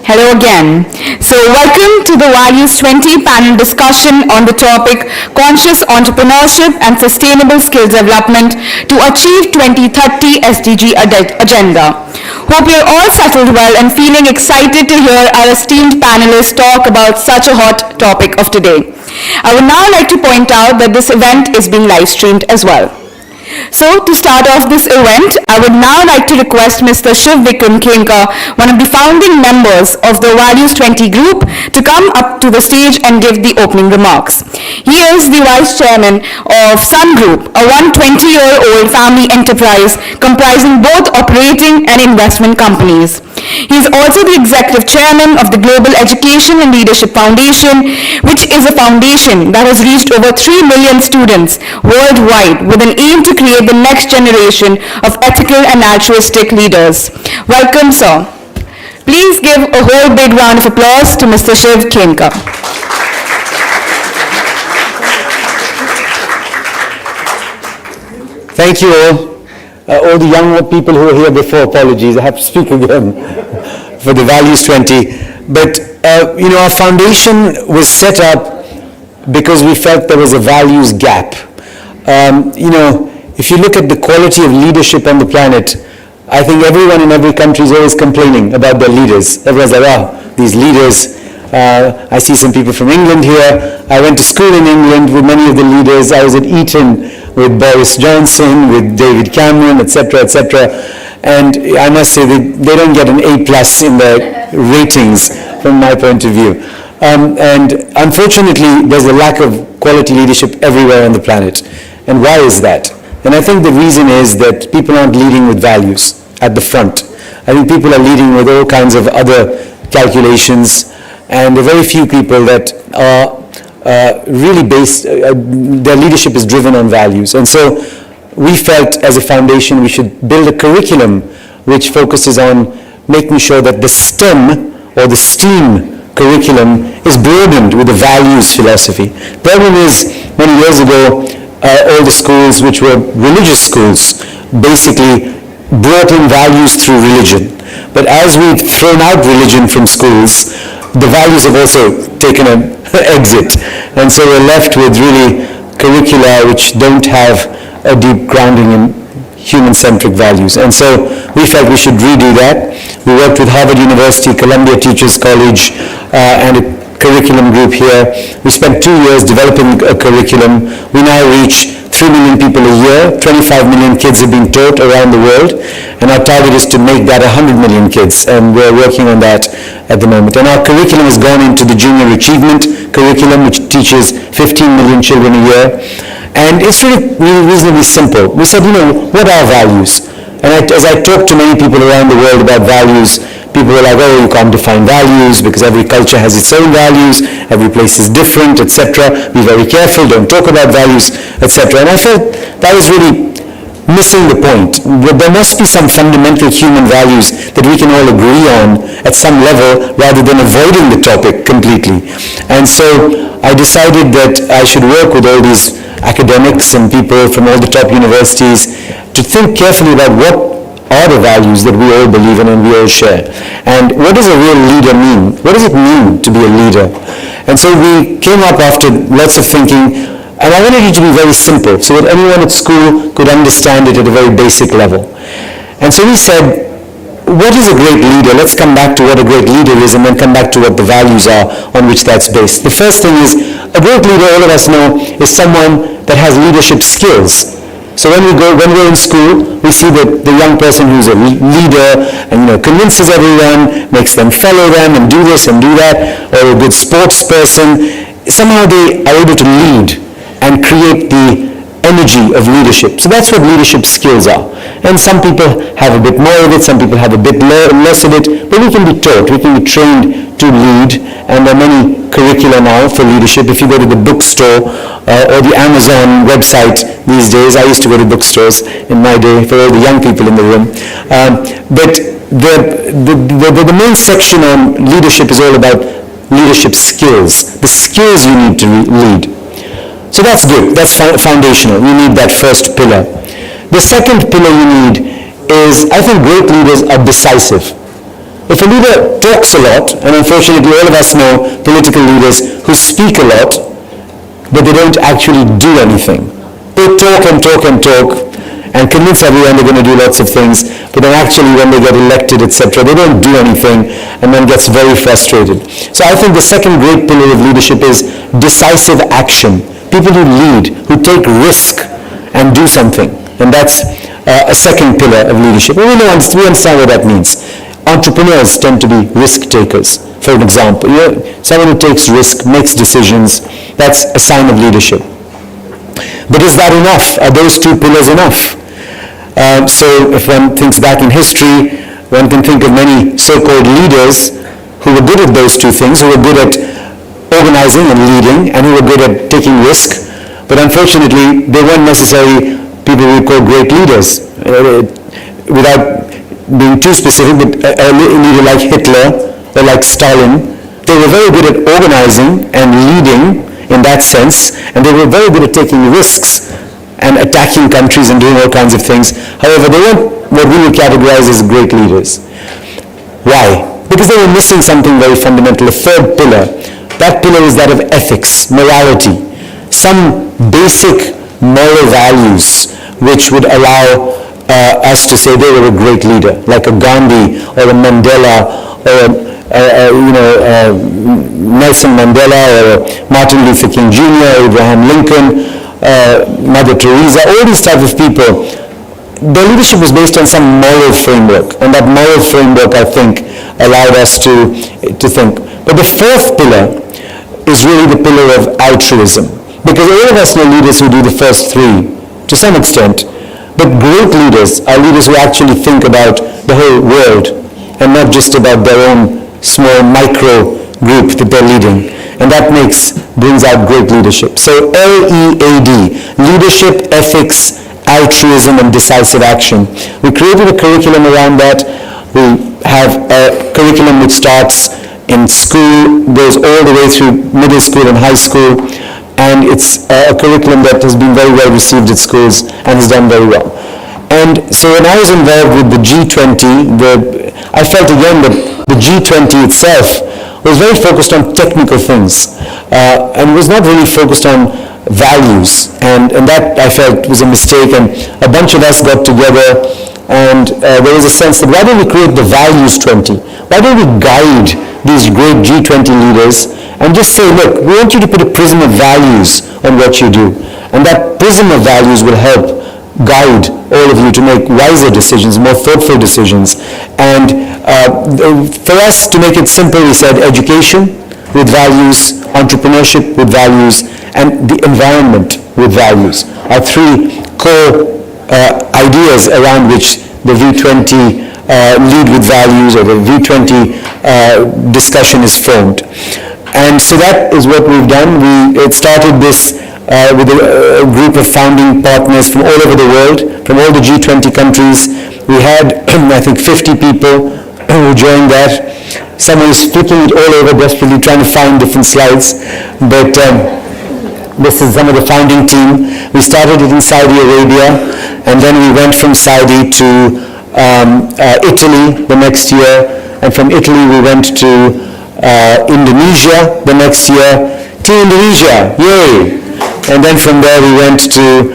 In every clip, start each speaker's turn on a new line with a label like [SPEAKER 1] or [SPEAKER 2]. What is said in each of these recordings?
[SPEAKER 1] Hello again. So welcome to the Values 20 panel discussion on the topic Conscious Entrepreneurship and Sustainable Skills Development to Achieve 2030 SDG Agenda. Hope you're all settled well and feeling excited to hear our esteemed panelists talk about such a hot topic of today. I would now like to point out that this event is being live streamed as well. So, to start off this event, I would now like to request Mr. Shivvikram Khenka, one of the founding members of the Values 20 group, to come up to the stage and give the opening remarks. He is the Vice Chairman of Sun Group, a 120-year-old family enterprise comprising both operating and investment companies. He is also the Executive Chairman of the Global Education and Leadership Foundation, which is a foundation that has reached over 3 million students worldwide with an aim to create the next generation of ethical and altruistic leaders. Welcome, sir. Please give a whole big round of applause to Mr. Shiv Khenka.
[SPEAKER 2] Thank you all. All the young people who were here before, apologies, I have to speak again for the Values 20. But, our foundation was set up because we felt there was a values gap. If you look at the quality of leadership on the planet, I think everyone in every country is always complaining about their leaders. Everyone's like, wow, these leaders. I see some people from England here. I went to school in England with many of the leaders. I was at Eton with Boris Johnson, with David Cameron, etc., etc. And I must say that they don't get an A+ in their ratings from my point of view. And unfortunately, there's a lack of quality leadership everywhere on the planet. And why is that? And I think the reason is that people aren't leading with values at the front. I think people are leading with all kinds of other calculations, and there are very few people that are really based, their leadership is driven on values. And so we felt as a foundation we should build a curriculum which focuses on making sure that the STEM or the STEAM curriculum is broadened with a values philosophy. The problem is, many years ago, all the schools which were religious schools basically brought in values through religion. But as we've thrown out religion from schools, the values have also taken an exit. And so we're left with really curricula which don't have a deep grounding in human-centric values. And so we felt we should redo that. We worked with Harvard University, Columbia Teachers College, and a curriculum group here. We spent 2 years developing a curriculum. We now reach 3 million people a year. 25 million kids are being taught around the world. And our target is to make that 100 million kids. And we're working on that at the moment. And our curriculum has gone into the junior achievement curriculum, which teaches 15 million children a year. And it's really reasonably simple. We said, what are values? And as I talked to many people around the world about values, people were like, oh, you can't define values because every culture has its own values, every place is different, etc. Be very careful, don't talk about values, etc. And I felt that was really missing the point. There must be some fundamental human values that we can all agree on at some level rather than avoiding the topic completely. And so I decided that I should work with all these academics and people from all the top universities to think carefully about what are the values that we all believe in and we all share. And what does a real leader mean? What does it mean to be a leader? And so we came up after lots of thinking, and I wanted it to be very simple so that anyone at school could understand it at a very basic level. And so we said, what is a great leader? Let's come back to what a great leader is and then come back to what the values are on which that's based. The first thing is, a great leader, all of us know, is someone that has leadership skills. So when we're in school, we see that the young person who's a leader and convinces everyone, makes them follow them and do this and do that, or a good sports person, somehow they are able to lead and create the energy of leadership. So that's what leadership skills are. And some people have a bit more of it, some people have a bit less of it, but we can be taught, we can be trained to lead, and there are many curricula now for leadership. If you go to the bookstore or the Amazon website these days, I used to go to bookstores in my day for all the young people in the room, but the main section on leadership is all about leadership skills, the skills you need to lead. So that's good, that's foundational. You need that first pillar. The second pillar you need is, I think great leaders are decisive. If a leader talks a lot, and unfortunately all of us know political leaders who speak a lot, but they don't actually do anything. They talk and talk and talk and convince everyone they're going to do lots of things, but then actually when they get elected, etc., they don't do anything and then gets very frustrated. So I think the second great pillar of leadership is decisive action. People who lead, who take risk and do something. And that's a second pillar of leadership. And we understand what that means. Entrepreneurs tend to be risk takers. For an example, someone who takes risk, makes decisions, that's a sign of leadership. But is that enough? Are those two pillars enough? So if one thinks back in history, one can think of many so-called leaders who were good at those two things, who were good at organizing and leading, and who were good at taking risk. But unfortunately, they weren't necessarily people we call great leaders. Without being too specific, but a leader like Hitler or like Stalin, they were very good at organizing and leading in that sense, and they were very good at taking risks and attacking countries and doing all kinds of things. However, they weren't what we would categorize as great leaders. Why? Because they were missing something very fundamental, a third pillar. That pillar is that of ethics, morality, some basic moral values which would allow us to say they were a great leader, like a Gandhi or a Mandela or Nelson Mandela or Martin Luther King Jr., Abraham Lincoln, Mother Teresa, all these type of people. Their leadership was based on some moral framework, and that moral framework, I think, allowed us to think. But the fourth pillar is really the pillar of altruism, because all of us know leaders who do the first three to some extent, but great leaders are leaders who actually think about the whole world and not just about their own small micro group that they're leading, and that brings out great leadership. So LEAD, leadership, ethics, altruism, and decisive action. We created a curriculum around that. We have a curriculum which starts in school, goes all the way through middle school and high school, and it's a curriculum that has been very well received at schools and has done very well. And so when I was involved with the G20, I felt again that the G20 itself was very focused on technical things and was not really focused on values, and that I felt was a mistake, and a bunch of us got together, and there was a sense that why don't we create the Values 20? Why don't we guide these great G20 leaders and just say, look, we want you to put a prism of values on what you do, and that prism of values will help guide all of you to make wiser decisions, more thoughtful decisions. And for us, to make it simple, we said education with values, entrepreneurship with values, and the environment with values are three core ideas around which the V20 lead with values, or the V20 discussion is formed. And so that is what we've done. It started this with a group of founding partners from all over the world, from all the G20 countries. We had, I think, 50 people who joined that. Someone is flicking it all over, desperately trying to find different slides. But this is some of the founding team. We started it in Saudi Arabia, and then we went from Saudi to Italy the next year, and from Italy we went to Indonesia the next year. Team Indonesia, yay! And then from there we went to,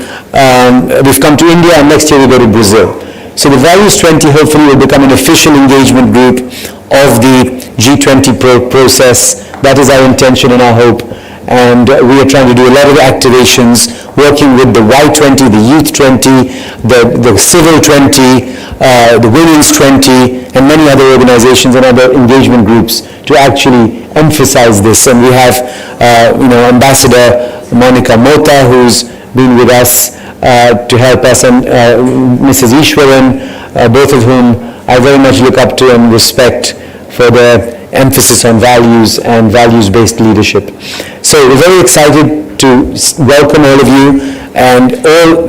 [SPEAKER 2] we've come to India, and next year we go to Brazil. So the Values 20 hopefully will become an official engagement group of the G20 process. That is our intention and our hope. And we are trying to do a lot of activations, working with the Y20, the Youth 20, the Civil 20, the Women's 20, and many other organizations and other engagement groups to actually emphasize this. And we have, Ambassador Monica Mota, who's been with us to help us, and Mrs. Ishwaran, both of whom I very much look up to and respect for their emphasis on values and values-based leadership. So we're very excited to welcome all of you, and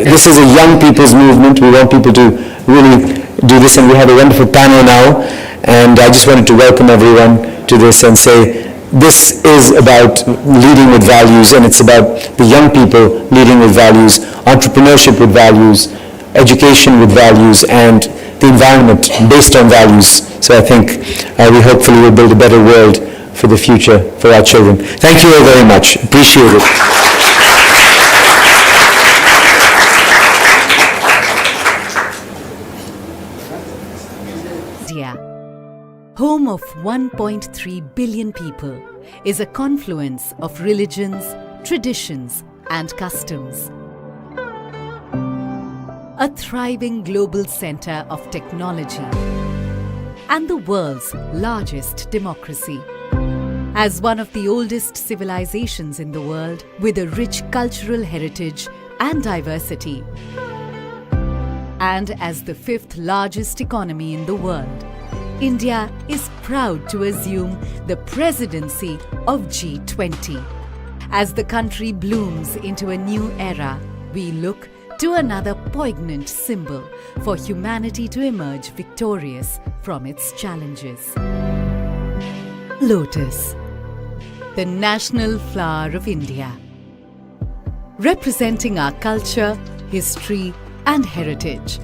[SPEAKER 2] this is a young people's movement. We want people to really do this, and we have a wonderful panel now, and I just wanted to welcome everyone to this and say this is about leading with values, and it's about the young people leading with values, entrepreneurship with values, education with values, and the environment based on values. So I think we hopefully will build a better world for the future for our children. Thank you all very much. Appreciate it.
[SPEAKER 3] India, home of 1.3 billion people, is a confluence of religions, traditions, and customs. A thriving global center of technology and the world's largest democracy. As one of the oldest civilizations in the world with a rich cultural heritage and diversity, and as the fifth largest economy in the world, India is proud to assume the presidency of G20. As the country blooms into a new era, we look to another poignant symbol for humanity to emerge victorious from its challenges. Lotus, the national flower of India, representing our culture, history, and heritage.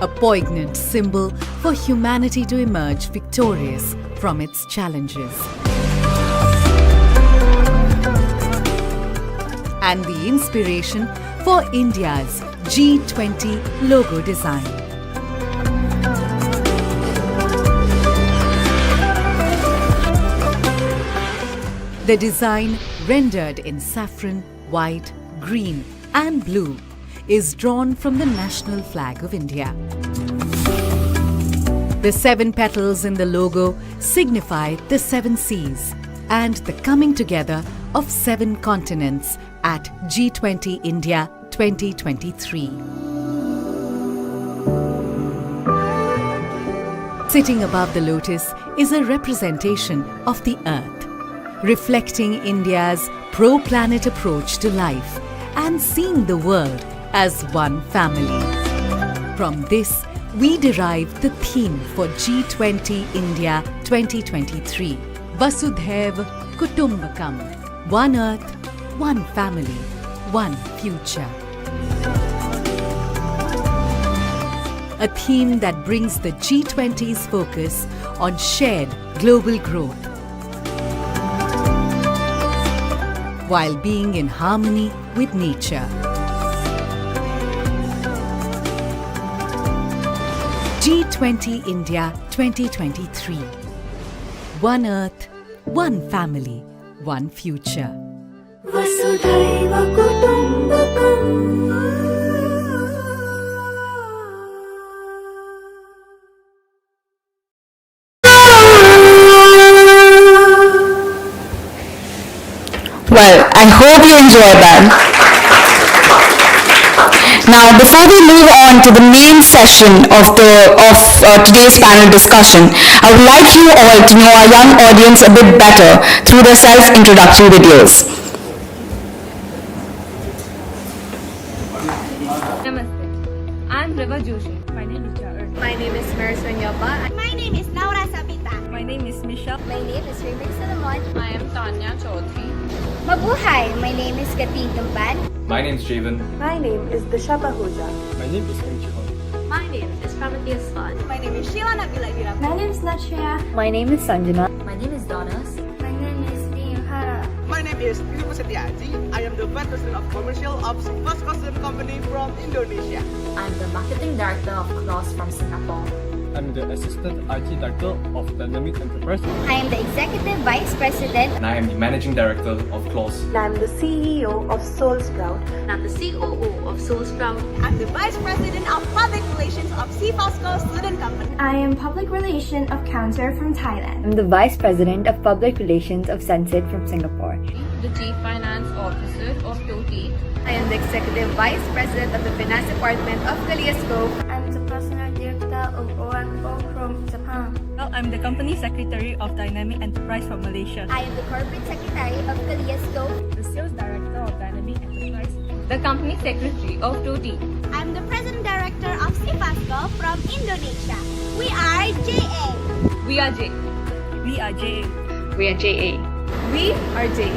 [SPEAKER 3] A poignant symbol for humanity to emerge victorious from its challenges. And the inspiration for India's G20 logo design. The design, rendered in saffron, white, green, and blue, is drawn from the national flag of India. The 7 petals in the logo signify the 7 seas and the coming together of 7 continents at G20 India 2023. Sitting above the lotus is a representation of the earth, reflecting India's pro-planet approach to life and seeing the world as one family. From this, we derive the theme for G20 India 2023, Vasudhaiva Kutumbakam, one earth, one family, one future. A theme that brings the G20's focus on shared global growth, while being in harmony with nature. G20 India 2023. One earth, one family, one future.
[SPEAKER 4] Vasudhaiva Kutumbakam.
[SPEAKER 1] Well, I hope you enjoyed that. Now, before we move on to the main session of today's panel discussion, I would like you all to know our young audience a bit better through their self-introductory videos.
[SPEAKER 5] Namaste. I'm Riva Joshi. My name is Jhaveri.
[SPEAKER 6] My name is Marasanyapa.
[SPEAKER 7] My name is Laura Sabita.
[SPEAKER 5] My name is Mishra.
[SPEAKER 7] My name is Remix Solomon.
[SPEAKER 5] I am Tanya Chaudhary.
[SPEAKER 7] Mabuhay! My name is Katin Tumban.
[SPEAKER 8] My name is Javen.
[SPEAKER 6] My name is Dishaba Huja.
[SPEAKER 8] My name is Enchihon.
[SPEAKER 6] My name is Pramati Asfan.
[SPEAKER 7] My name is Sheila Nabila Gira.
[SPEAKER 6] My name is Lakshya.
[SPEAKER 9] My name is Sanjana.
[SPEAKER 6] My name is Donas.
[SPEAKER 7] My name is Diyuhara.
[SPEAKER 10] My name is Tripu Setiaji. I am the Vice President of Commercial of First Custom Company from Indonesia.
[SPEAKER 9] I'm the Marketing Director of Cross from Singapore.
[SPEAKER 8] I'm the Assistant IT Director of Dynamic Enterprise.
[SPEAKER 7] I am the Executive Vice President.
[SPEAKER 8] And I am the Managing Director of Clause.
[SPEAKER 6] And I'm the CEO of Soul Sprout.
[SPEAKER 9] And I'm the COO of Soul Sprout.
[SPEAKER 7] I'm the Vice President of Public Relations of CFOSCO Student Company.
[SPEAKER 11] I am Public Relation of Counter from Thailand.
[SPEAKER 9] I'm the Vice President of Public Relations of Sunset from Singapore.
[SPEAKER 5] The Chief Finance Officer of TOTI.
[SPEAKER 6] I am the Executive Vice President of the Finance Department of Kaleidoscope.
[SPEAKER 11] I'm the Personal Director of ONO from Japan.
[SPEAKER 5] I'm the Company Secretary of Dynamic Enterprise from Malaysia.
[SPEAKER 7] I am the Corporate Secretary of Kaleidoscope.
[SPEAKER 5] The Sales Director of Dynamic Enterprise. The Company Secretary of TOTI.
[SPEAKER 7] I'm the President Director of CFOSCO from Indonesia. We are JA.
[SPEAKER 5] We are J. We are JA.
[SPEAKER 6] We are JA.
[SPEAKER 7] We are JA.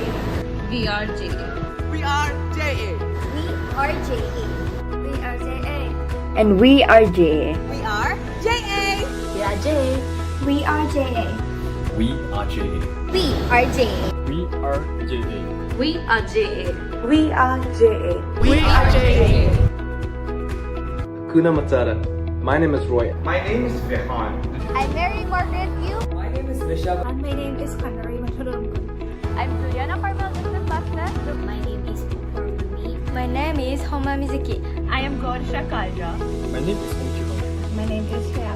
[SPEAKER 5] We are JA.
[SPEAKER 10] We are JA.
[SPEAKER 11] We are JA. We are JA.
[SPEAKER 9] And we are JA.
[SPEAKER 7] We are JA.
[SPEAKER 11] We are JA. We are JA.
[SPEAKER 8] We are JA.
[SPEAKER 11] We are JA.
[SPEAKER 8] We are JA.
[SPEAKER 6] We are JA.
[SPEAKER 7] We are JA.
[SPEAKER 10] We are JA.
[SPEAKER 12] Kuna Matata. My name is Roy.
[SPEAKER 10] My name is Vehan.
[SPEAKER 11] I'm Mary Margaret Yu.
[SPEAKER 10] My name is Mishra.
[SPEAKER 7] And my name is Fandoro.
[SPEAKER 6] I'm Juliana Carmel Vincent Basnet.
[SPEAKER 11] My name is Varun. My name is Homa Mizuki.
[SPEAKER 5] I am Gowri.
[SPEAKER 8] My name is Mishra.
[SPEAKER 7] My name is Vidya.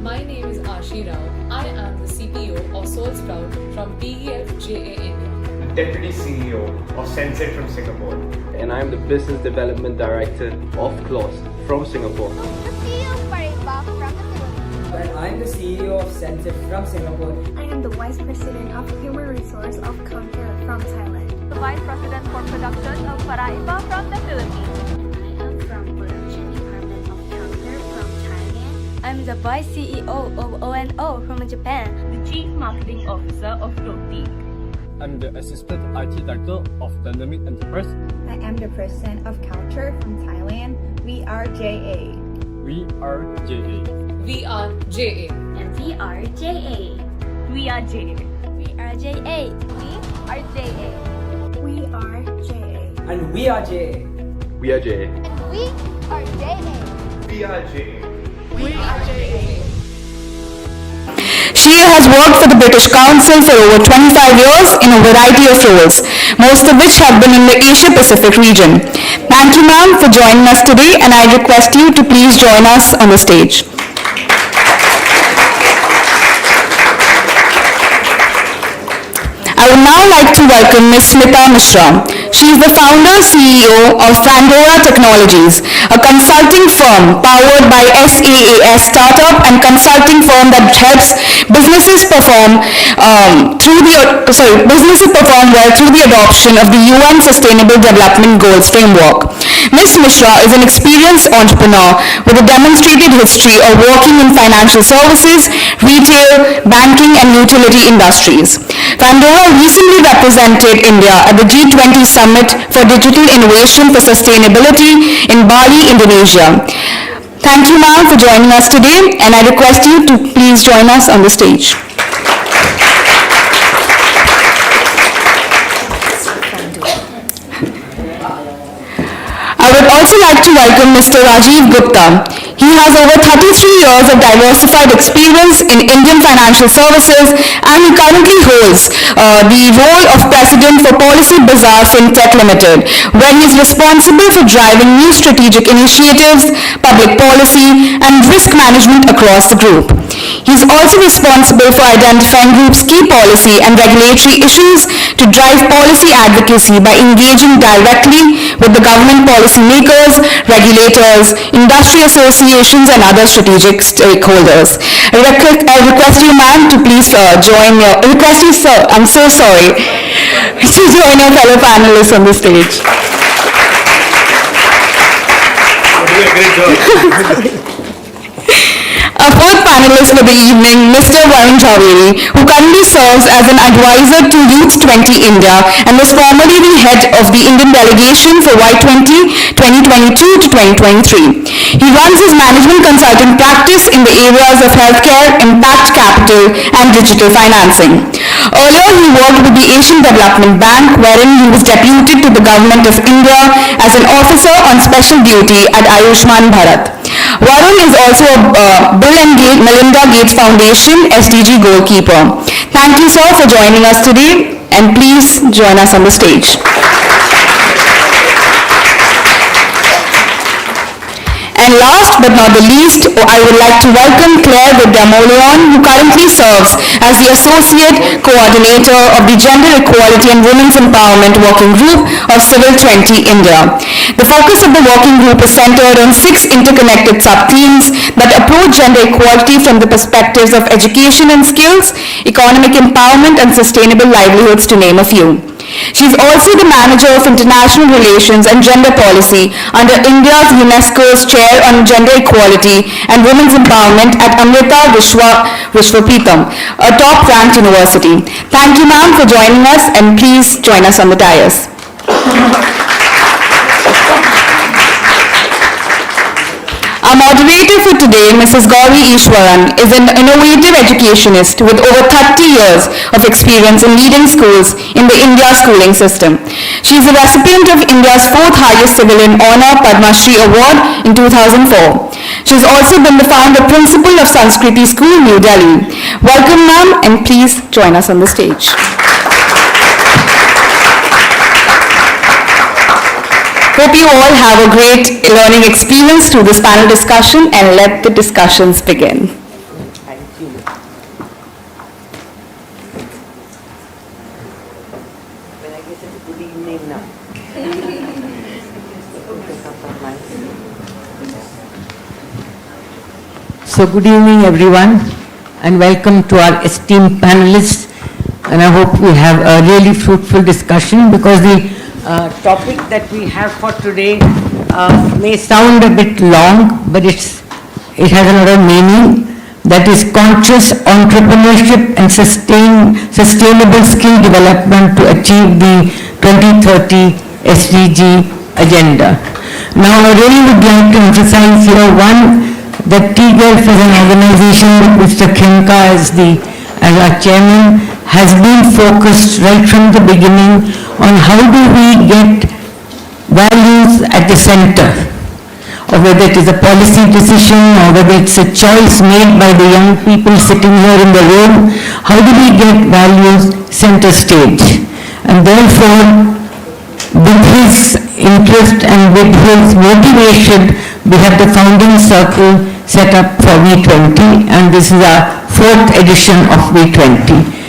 [SPEAKER 13] My name is Ashi Rao. I am the CPO of Soul Sprout from PEFJA India.
[SPEAKER 10] Deputy CEO of Senset from Singapore.
[SPEAKER 12] And I am the Business Development Director of Clause from Singapore.
[SPEAKER 11] The CEO of Pariba from the Philippines.
[SPEAKER 10] And I'm the CEO of Senset from Singapore.
[SPEAKER 7] I am the Vice President of Human Resource of Counter from Thailand.
[SPEAKER 5] The Vice President for Production of Paraiba from the Philippines.
[SPEAKER 11] I am from Production Department of Counter from Thailand.
[SPEAKER 6] I'm the Vice CEO of ONO from Japan.
[SPEAKER 5] The Chief Marketing Officer of TOTI.
[SPEAKER 8] I'm the Assistant IT Director of Dynamic Enterprise.
[SPEAKER 7] I am the President of Counter from Thailand. We are JA.
[SPEAKER 8] We are JA.
[SPEAKER 13] We are JA.
[SPEAKER 11] And we are JA.
[SPEAKER 5] We are JA.
[SPEAKER 6] We are JA.
[SPEAKER 11] We are JA.
[SPEAKER 7] We are JA.
[SPEAKER 10] And we are JA.
[SPEAKER 12] We are JA.
[SPEAKER 11] And we are JA.
[SPEAKER 10] We are JA.
[SPEAKER 7] We are JA.
[SPEAKER 1] She has worked for the British Council for over 25 years in a variety of roles, most of which have been in the Asia-Pacific region. Thank you, ma'am, for joining us today, and I request you to please join us on the stage. I would now like to welcome Ms. Smita Mishra. She is the founder CEO of Fandoro Technologies, a consulting firm powered by SaaS startup and consulting firm that helps businesses perform well through the adoption of the UN Sustainable Development Goals framework. Ms. Mishra is an experienced entrepreneur with a demonstrated history of working in financial services, retail, banking, and utility industries. Fandoro recently represented India at the G20 Summit for Digital Innovation for Sustainability in Bali, Indonesia. Thank you, ma'am, for joining us today, and I request you to please join us on the stage. I would also like to welcome Mr. Rajiv Gupta. He has over 33 years of diversified experience in Indian financial services, and he currently holds the role of President for Policy Bazaar Fintech Limited, where he is responsible for driving new strategic initiatives, public policy, and risk management across the group. He is also responsible for identifying group's key policy and regulatory issues to drive policy advocacy by engaging directly with the government policy makers, regulators, industry associations, and other strategic stakeholders. I request you, ma'am, to please join your, request you, sir, I'm so sorry, to join your fellow panelists on the stage.
[SPEAKER 10] Great job.
[SPEAKER 1] Our fourth panelist for the evening, Mr. Varun Jhaveri, who currently serves as an advisor to Youth 20 India and was formerly the head of the Indian delegation for Y20 2022 to 2023. He runs his management consulting practice in the areas of healthcare, impact capital, and digital financing. Earlier, he worked with the Asian Development Bank, wherein he was deputed to the Government of India as an officer on special duty at Ayushman Bharat. Varun is also a Bill and Melinda Gates Foundation SDG goalkeeper. Thank you, sir, for joining us today, and please join us on the stage. And last but not the least, I would like to welcome Claire Vidya Moleon, who currently serves as the Associate Coordinator of the Gender Equality and Women's Empowerment Working Group of Civil 20 India. The focus of the working group is centered on 6 interconnected sub-themes that approach gender equality from the perspectives of education and skills, economic empowerment, and sustainable livelihoods, to name a few. She is also the Manager of International Relations and Gender Policy under India's UNESCO's Chair on Gender Equality and Women's Empowerment at Amrita Vishwapitam, a top-ranked university. Thank you, ma'am, for joining us, and please join us on the dais. Our moderator for today, Mrs. Gowri Ishwaran, is an innovative educationist with over 30 years of experience in leading schools in the India schooling system. She is a recipient of India's 4th highest civilian honor, Padma Shri Award in 2004. She has also been the founder principal of Sanskriti School, New Delhi. Welcome, ma'am, and please join us on the stage. Hope you all have a great learning experience through this panel discussion, and let the discussions begin.
[SPEAKER 14] Thank you. When I get a good evening now. So good evening everyone, and welcome to our esteemed panelists, and I hope we have a really fruitful discussion, because the topic that we have for today may sound a bit long, but it has a lot of meaning. That is conscious entrepreneurship and sustainable skill development to achieve the 2030 SDG agenda. Now I really would like to emphasize here, one, that TGELF as an organization with Mr. Khenka as our chairman has been focused right from the beginning on how do we get values at the center, or whether it is a policy decision or whether it's a choice made by the young people sitting here in the room. How do we get values center stage? And therefore, with his interest and with his motivation, we have the founding circle set up for V20, and this is our 4th edition of V20.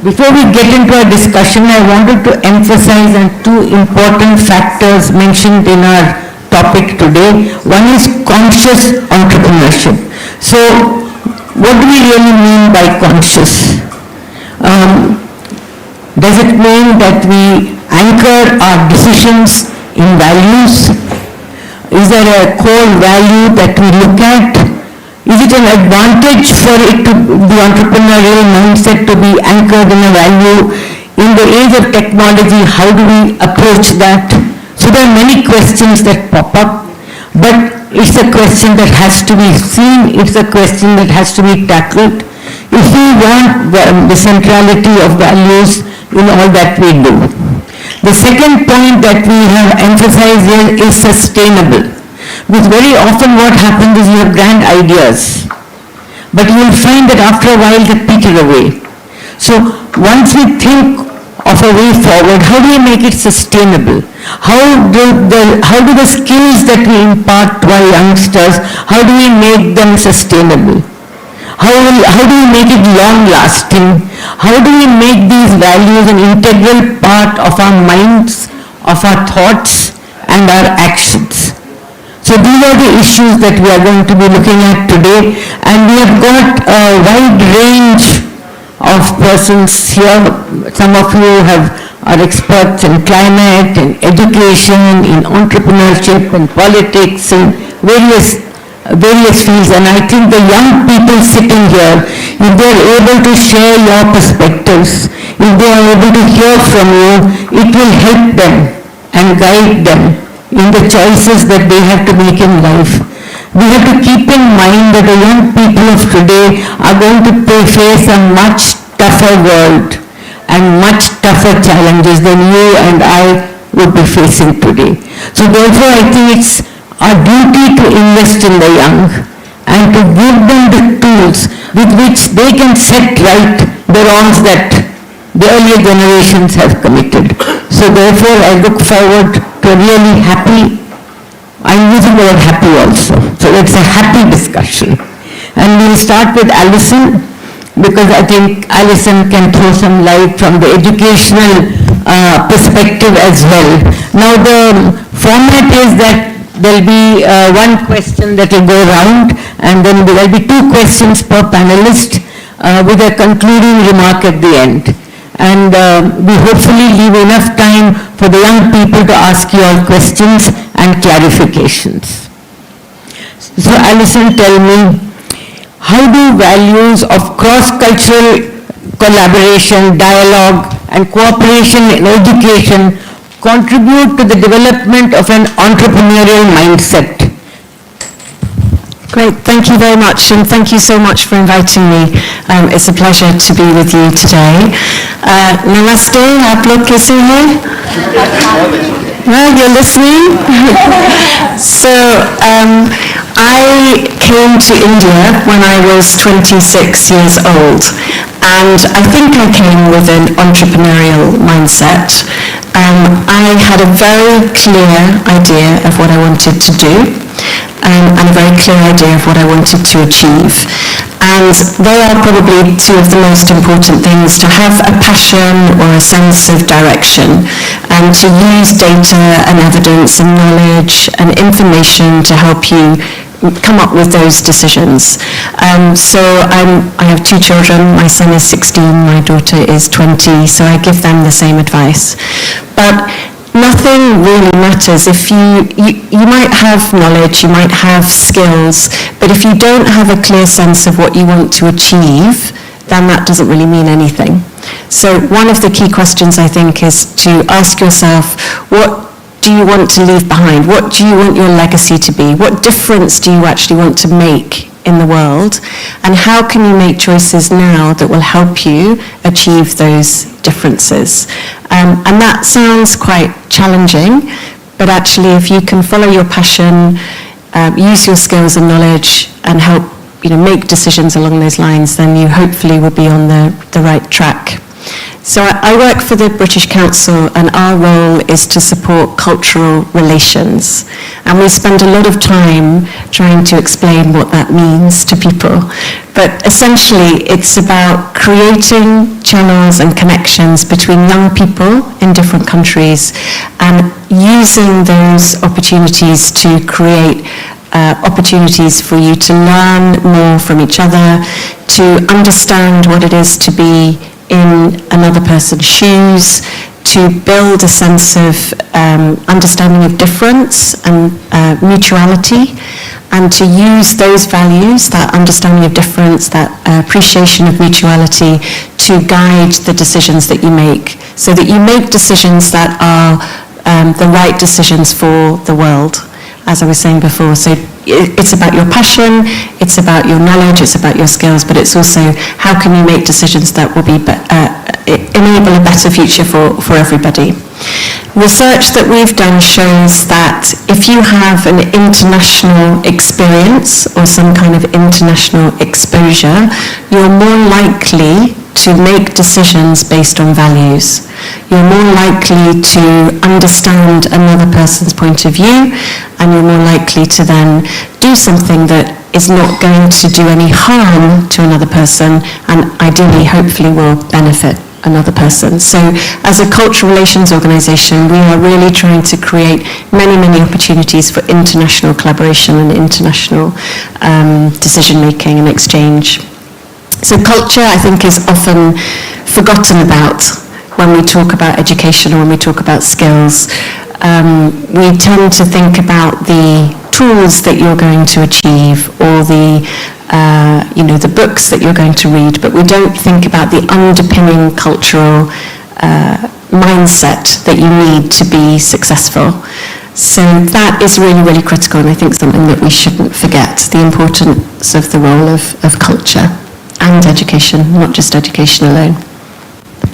[SPEAKER 14] Before we get into our discussion, I wanted to emphasize on 2 important factors mentioned in our topic today. One is conscious entrepreneurship. So, what do we really mean by conscious? Does it mean that we anchor our decisions in values? Is there a core value that we look at? Is it an advantage for it to, the entrepreneurial mindset to be anchored in a value? In the age of technology, how do we approach that? So there are many questions that pop up, but it's a question that has to be seen, it's a question that has to be tackled if we want the centrality of values in all that we do. The second point that we have emphasized here is sustainable. Because very often what happens is you have grand ideas, but you will find that after a while they peter away. So once we think of a way forward, how do we make it sustainable? How do the skills that we impart to our youngsters, how do we make them sustainable? How do we make it long lasting? How do we make these values an integral part of our minds, of our thoughts and our actions? So these are the issues that we are going to be looking at today, and we have got a wide range of persons here. Some of you are experts in climate, in education, in entrepreneurship, in politics, in various fields, and I think the young people sitting here, if they are able to share your perspectives, if they are able to hear from you, it will help them and guide them in the choices that they have to make in life. We have to keep in mind that the young people of today are going to face a much tougher world and much tougher challenges than you and I would be facing today. So therefore I think it's our duty to invest in the young and to give them the tools with which they can set right the wrongs that the earlier generations have committed. So therefore I look forward to a really happy, I'm using the word happy also, so it's a happy discussion. And we'll start with Alison, because I think Alison can throw some light from the educational perspective as well. Now the format is that there'll be one question that will go around, and then there'll be 2 questions per panelist with a concluding remark at the end. and we hopefully leave enough time for the young people to ask you all questions and clarifications. So Alison, tell me, how do values of cross-cultural collaboration, dialogue, and cooperation in education contribute to the development of an entrepreneurial mindset?
[SPEAKER 15] Great, thank you very much, and thank you so much for inviting me. It's a pleasure to be with you today. Namaste, aap log kaise hain? You're listening? So, I came to India when I was 26 years old, and I think I came with an entrepreneurial mindset. I had a very clear idea of what I wanted to do, and a very clear idea of what I wanted to achieve. And they are probably two of the most important things: to have a passion or a sense of direction, and to use data and evidence and knowledge and information to help you come up with those decisions. So I have two children. My son is 16, my daughter is 20, so I give them the same advice. But nothing really matters if you might have knowledge, you might have skills, but if you don't have a clear sense of what you want to achieve, then that doesn't really mean anything. So one of the key questions, I think, is to ask yourself, what do you want to leave behind? What do you want your legacy to be? What difference do you actually want to make in the world? And how can you make choices now that will help you achieve those differences? And that sounds quite challenging, but actually if you can follow your passion, use your skills and knowledge, and help make decisions along those lines, then you hopefully will be on the right track. So I work for the British Council, and our role is to support cultural relations. And we spend a lot of time trying to explain what that means to people. But essentially, it's about creating channels and connections between young people in different countries and using those opportunities to create opportunities for you to learn more from each other, to understand what it is to be in another person's shoes, to build a sense of understanding of difference and mutuality, and to use those values, that understanding of difference, that appreciation of mutuality, to guide the decisions that you make, so that you make decisions that are the right decisions for the world, as I was saying before. So it's about your passion, it's about your knowledge, it's about your skills, but it's also how can you make decisions that will enable a better future for everybody. Research that we've done shows that if you have an international experience or some kind of international exposure, you're more likely to make decisions based on values. You're more likely to understand another person's point of view, and you're more likely to then do something that is not going to do any harm to another person, and ideally, hopefully, will benefit another person. So as a cultural relations organisation, we are really trying to create many, many opportunities for international collaboration and international decision-making and exchange. So culture, I think, is often forgotten about when we talk about education or when we talk about skills. We tend to think about the tools that you're going to achieve or the books that you're going to read, but we don't think about the underpinning cultural mindset that you need to be successful. So that is really, really critical, and I think something that we shouldn't forget, the importance of the role of culture and education, not just education alone.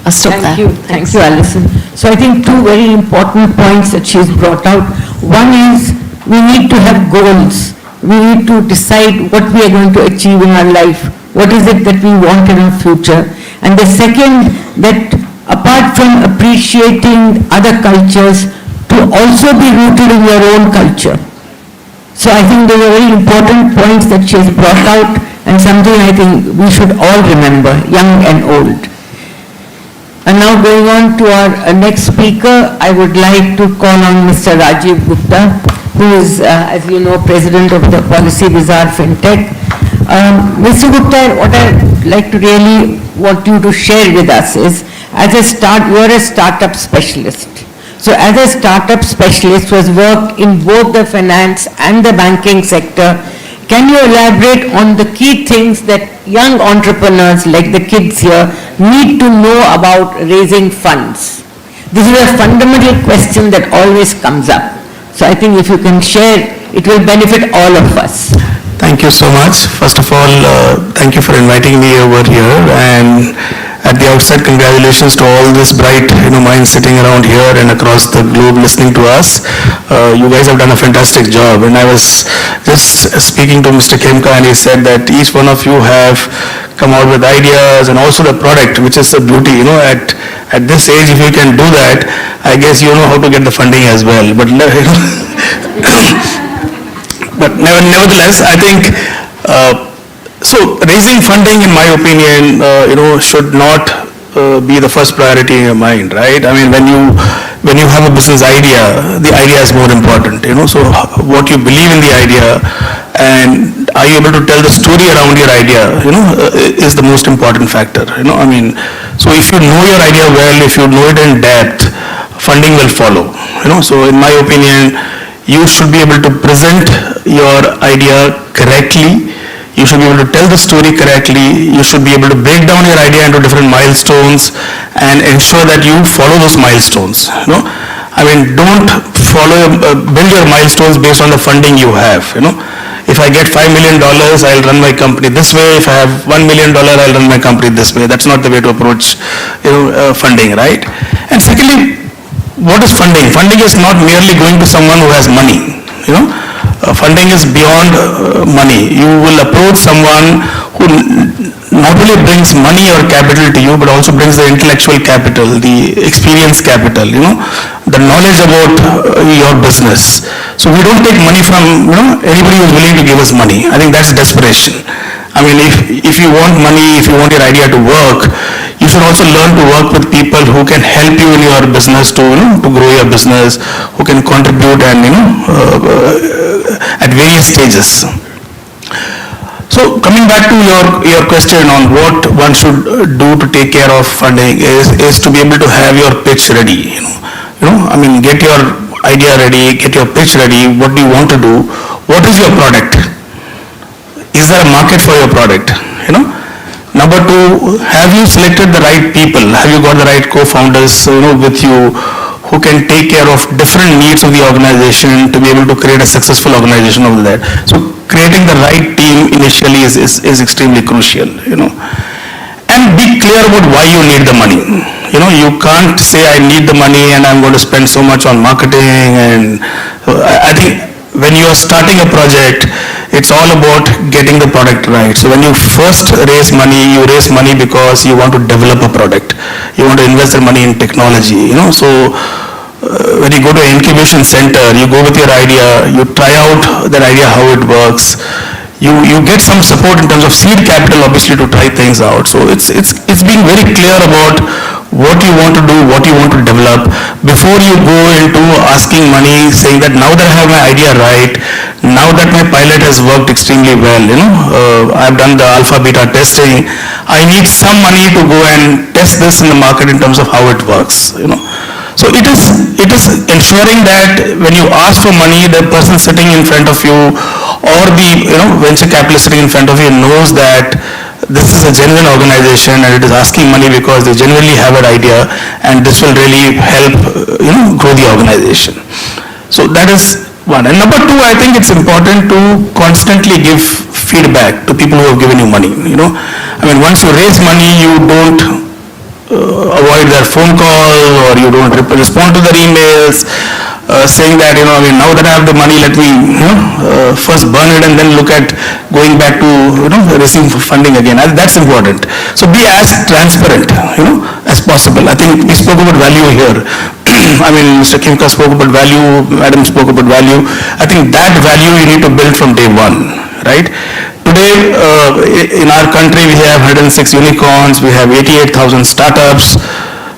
[SPEAKER 15] I'll stop there.
[SPEAKER 14] Thank you, Alison. So I think two very important points that she's brought out. One is we need to have goals. We need to decide what we are going to achieve in our life. What is it that we want in our future? And the second, that apart from appreciating other cultures, to also be rooted in your own culture. So I think those are very important points that she has brought out, and something I think we should all remember, young and old. And now going on to our next speaker, I would like to call on Mr. Rajiv Gupta, who is, as you know, President of the Policy Bazaar Fintech. Mr. Gupta, what I'd like to really want you to share with us is, you're a startup specialist. So as a startup specialist who has worked in both the finance and the banking sector, can you elaborate on the key things that young entrepreneurs like the kids here need to know about raising funds? This is a fundamental question that always comes up. So I think if you can share, it will benefit all of us.
[SPEAKER 16] Thank you so much. First of all, thank you for inviting me over here, and at the outset, congratulations to all this bright minds sitting around here and across the globe listening to us. You guys have done a fantastic job, and I was just speaking to Mr. Khemka, and he said that each one of you have come out with ideas and also the product, which is the beauty, at this age, if you can do that, I guess you know how to get the funding as well. But but nevertheless, I think, so raising funding, in my opinion, should not be the first priority in your mind, right? I mean, when you have a business idea, the idea is more important, so what you believe in the idea and are you able to tell the story around your idea, is the most important factor, I mean, so if you know your idea well, if you know it in depth, funding will follow, so in my opinion, you should be able to present your idea correctly, you should be able to tell the story correctly, you should be able to break down your idea into different milestones and ensure that you follow those milestones. I mean, don't build your milestones based on the funding you have. If I get $5 million, I'll run my company this way. If I have $1 million, I'll run my company this way. That's not the way to approach funding, right? And secondly, what is funding? Funding is not merely going to someone who has money, funding is beyond money. You will approach someone who not only brings money or capital to you, but also brings the intellectual capital, the experience capital, the knowledge about your business. So we don't take money from anybody who's willing to give us money. I think that's desperation. I mean, if you want money, if you want your idea to work, you should also learn to work with people who can help you in your business to grow your business, who can contribute and at various stages. So coming back to your question on what one should do to take care of funding is to be able to have your pitch ready. I mean, get your idea ready, get your pitch ready. What do you want to do? What is your product? Is there a market for your product? Number two, have you selected the right people? Have you got the right co-founders with you who can take care of different needs of the organization to be able to create a successful organization over there? So creating the right team initially is extremely crucial, and be clear about why you need the money. You can't say I need the money and I'm going to spend so much on marketing. And I think when you are starting a project, it's all about getting the product right. So when you first raise money, you raise money because you want to develop a product. You want to invest the money in technology, So when you go to an incubation center, you go with your idea, you try out that idea, how it works. You get some support in terms of seed capital, obviously, to try things out. So it's being very clear about what you want to do, what you want to develop, before you go into asking money, saying that now that I have my idea right, now that my pilot has worked extremely well, I've done the alpha beta testing, I need some money to go and test this in the market in terms of how it works, So it is ensuring that when you ask for money, the person sitting in front of you or the venture capitalist sitting in front of you knows that this is a genuine organization and it is asking money because they genuinely have an idea, and this will really help grow the organization. So that is one. And number two, I think it's important to constantly give feedback to people who have given you money. I mean, once you raise money, you don't avoid their phone calls or you don't respond to their emails saying that, now that I have the money, let me first burn it and then look at going back to, receiving funding again. That's important. So be as transparent, as possible. I think we spoke about value here. I mean, Mr. Khemka spoke about value, Madam spoke about value. I think that value you need to build from day one, right? Today, in our country, we have 106 unicorns, we have 88,000 startups,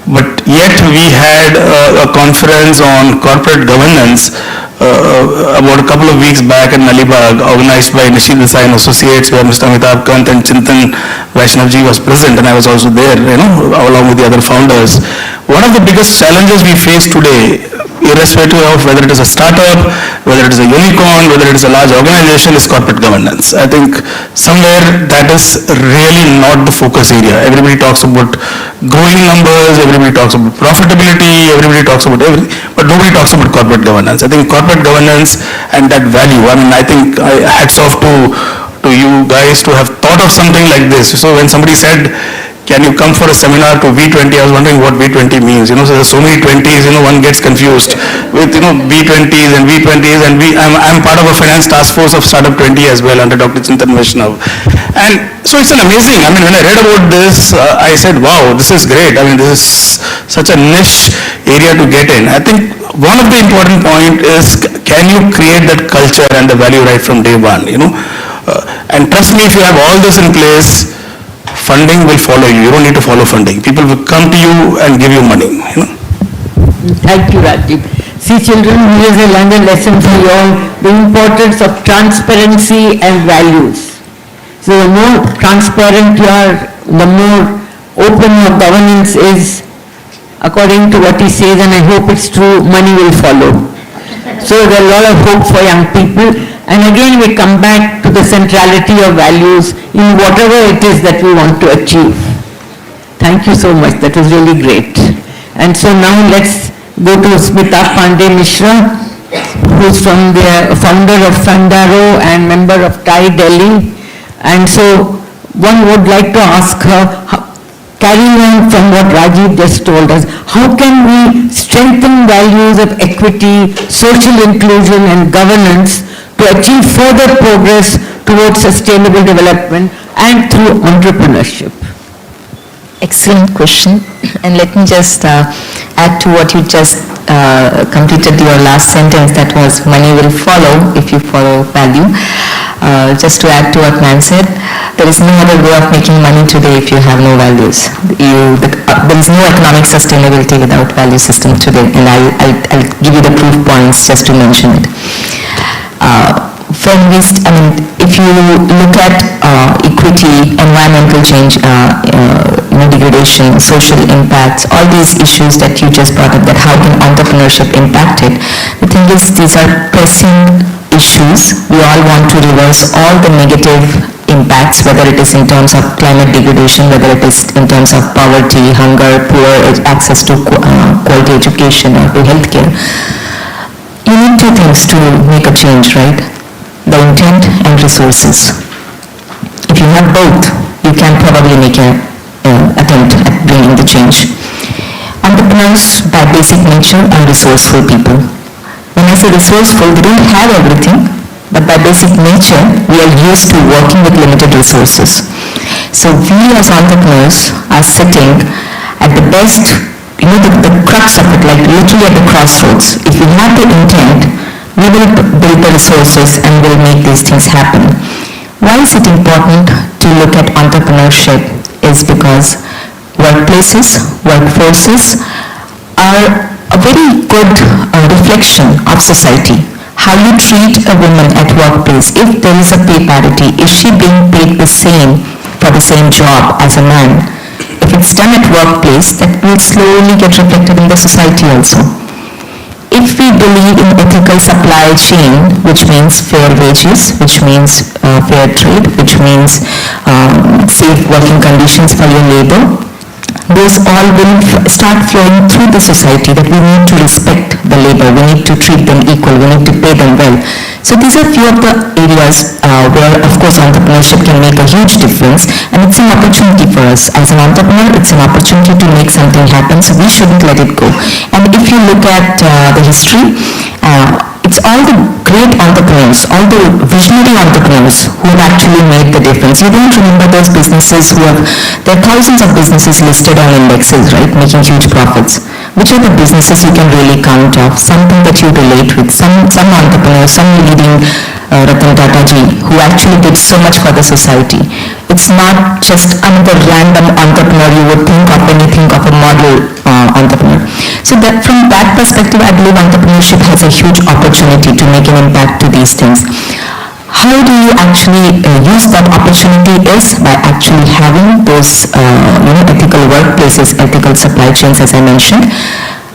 [SPEAKER 16] but yet we had a conference on corporate governance about a couple of weeks back in Alibag, organized by Nishi Desai and Associates, where Mr. Amitabh Kant and Chintan Vaishnavji was present, and I was also there, along with the other founders. One of the biggest challenges we face today, irrespective of whether it is a startup, whether it is a unicorn, whether it is a large organization, is corporate governance. I think somewhere that is really not the focus area. Everybody talks about growing numbers, everybody talks about profitability, everybody talks about everything, but nobody talks about corporate governance. I think corporate governance and that value, I think hats off to you guys to have thought of something like this. So when somebody said, can you come for a seminar to V20? I was wondering what V20 means. So there's so many 20s, one gets confused with, V20s and V20s, and I'm part of a finance task force of Startup 20 as well under Dr. Chintan Vaishnav. And so it's an amazing, when I read about this, I said, wow, this is great. This is such a niche area to get in. I think one of the important point is, can you create that culture and the value right from day one, and trust me, if you have all this in place, funding will follow you. You don't need to follow funding. People will come to you and give you money.
[SPEAKER 14] Thank you, Rajiv. See, children, here is a London lesson for you all, the importance of transparency and values. So the more transparent you are, the more open your governance is, according to what he says, and I hope it's true, money will follow. So there is a lot of hope for young people. And again, we come back to the centrality of values in whatever it is that we want to achieve. Thank you so much. That was really great. And so now let's go to Smita Pandey Mishra, who's from the founder of Fandoro and member of TiE Delhi. And so one would like to ask her, carrying on from what Rajiv just told us, how can we strengthen values of equity, social inclusion and governance to achieve further progress towards sustainable development and through entrepreneurship?
[SPEAKER 17] Excellent question. And let me just add to what you just completed your last sentence, that was money will follow if you follow value. Just to add to what man said, there is no other way of making money today if you have no values. There is no economic sustainability without value system today, and I'll give you the proof points just to mention it. If you look at equity, environmental change, degradation, social impacts, all these issues that you just brought up, that how can entrepreneurship impact it? The thing is, these are pressing issues. We all want to reverse all the negative impacts, whether it is in terms of climate degradation, whether it is in terms of poverty, hunger, poor access to quality education or to healthcare. You need two things to make a change, right? The intent and resources. If you have both, you can probably make an attempt at bringing the change. Entrepreneurs, by basic nature, are resourceful people. When I say resourceful, they don't have everything, but by basic nature, we are used to working with limited resources. So we as entrepreneurs are sitting at the best, the crux of it, like literally at the crossroads. If we have the intent, we will build the resources and will make these things happen. Why is it important to look at entrepreneurship? Is because workplaces, workforces are a very good reflection of society. How you treat a woman at workplace, if there is a pay parity, is she being paid the same for the same job as a man? If it's done at workplace, that will slowly get reflected in the society also. If we believe in ethical supply chain, which means fair wages, which means fair trade, which means safe working conditions for your labor, those all will start flowing through the society, that we need to respect the labor, we need to treat them equal, we need to pay them well. So these are few of the areas where, of course, entrepreneurship can make a huge difference, and it's an opportunity for us. As an entrepreneur, it's an opportunity to make something happen, so we shouldn't let it go. And if you look at the history, it's all the great entrepreneurs, all the visionary entrepreneurs who have actually made the difference. You don't remember those businesses who have, there are thousands of businesses listed on indexes, right, making huge profits. Which are the businesses you can really count off, something that you relate with, some entrepreneurs, some leading Ratan Tata ji, who actually did so much for the society. It's not just another random entrepreneur you would think of when you think of a model entrepreneur. So that from that perspective, I believe entrepreneurship has a huge opportunity to make an impact to these things. How do you actually use that opportunity is by actually having those ethical workplaces, ethical supply chains, as I mentioned,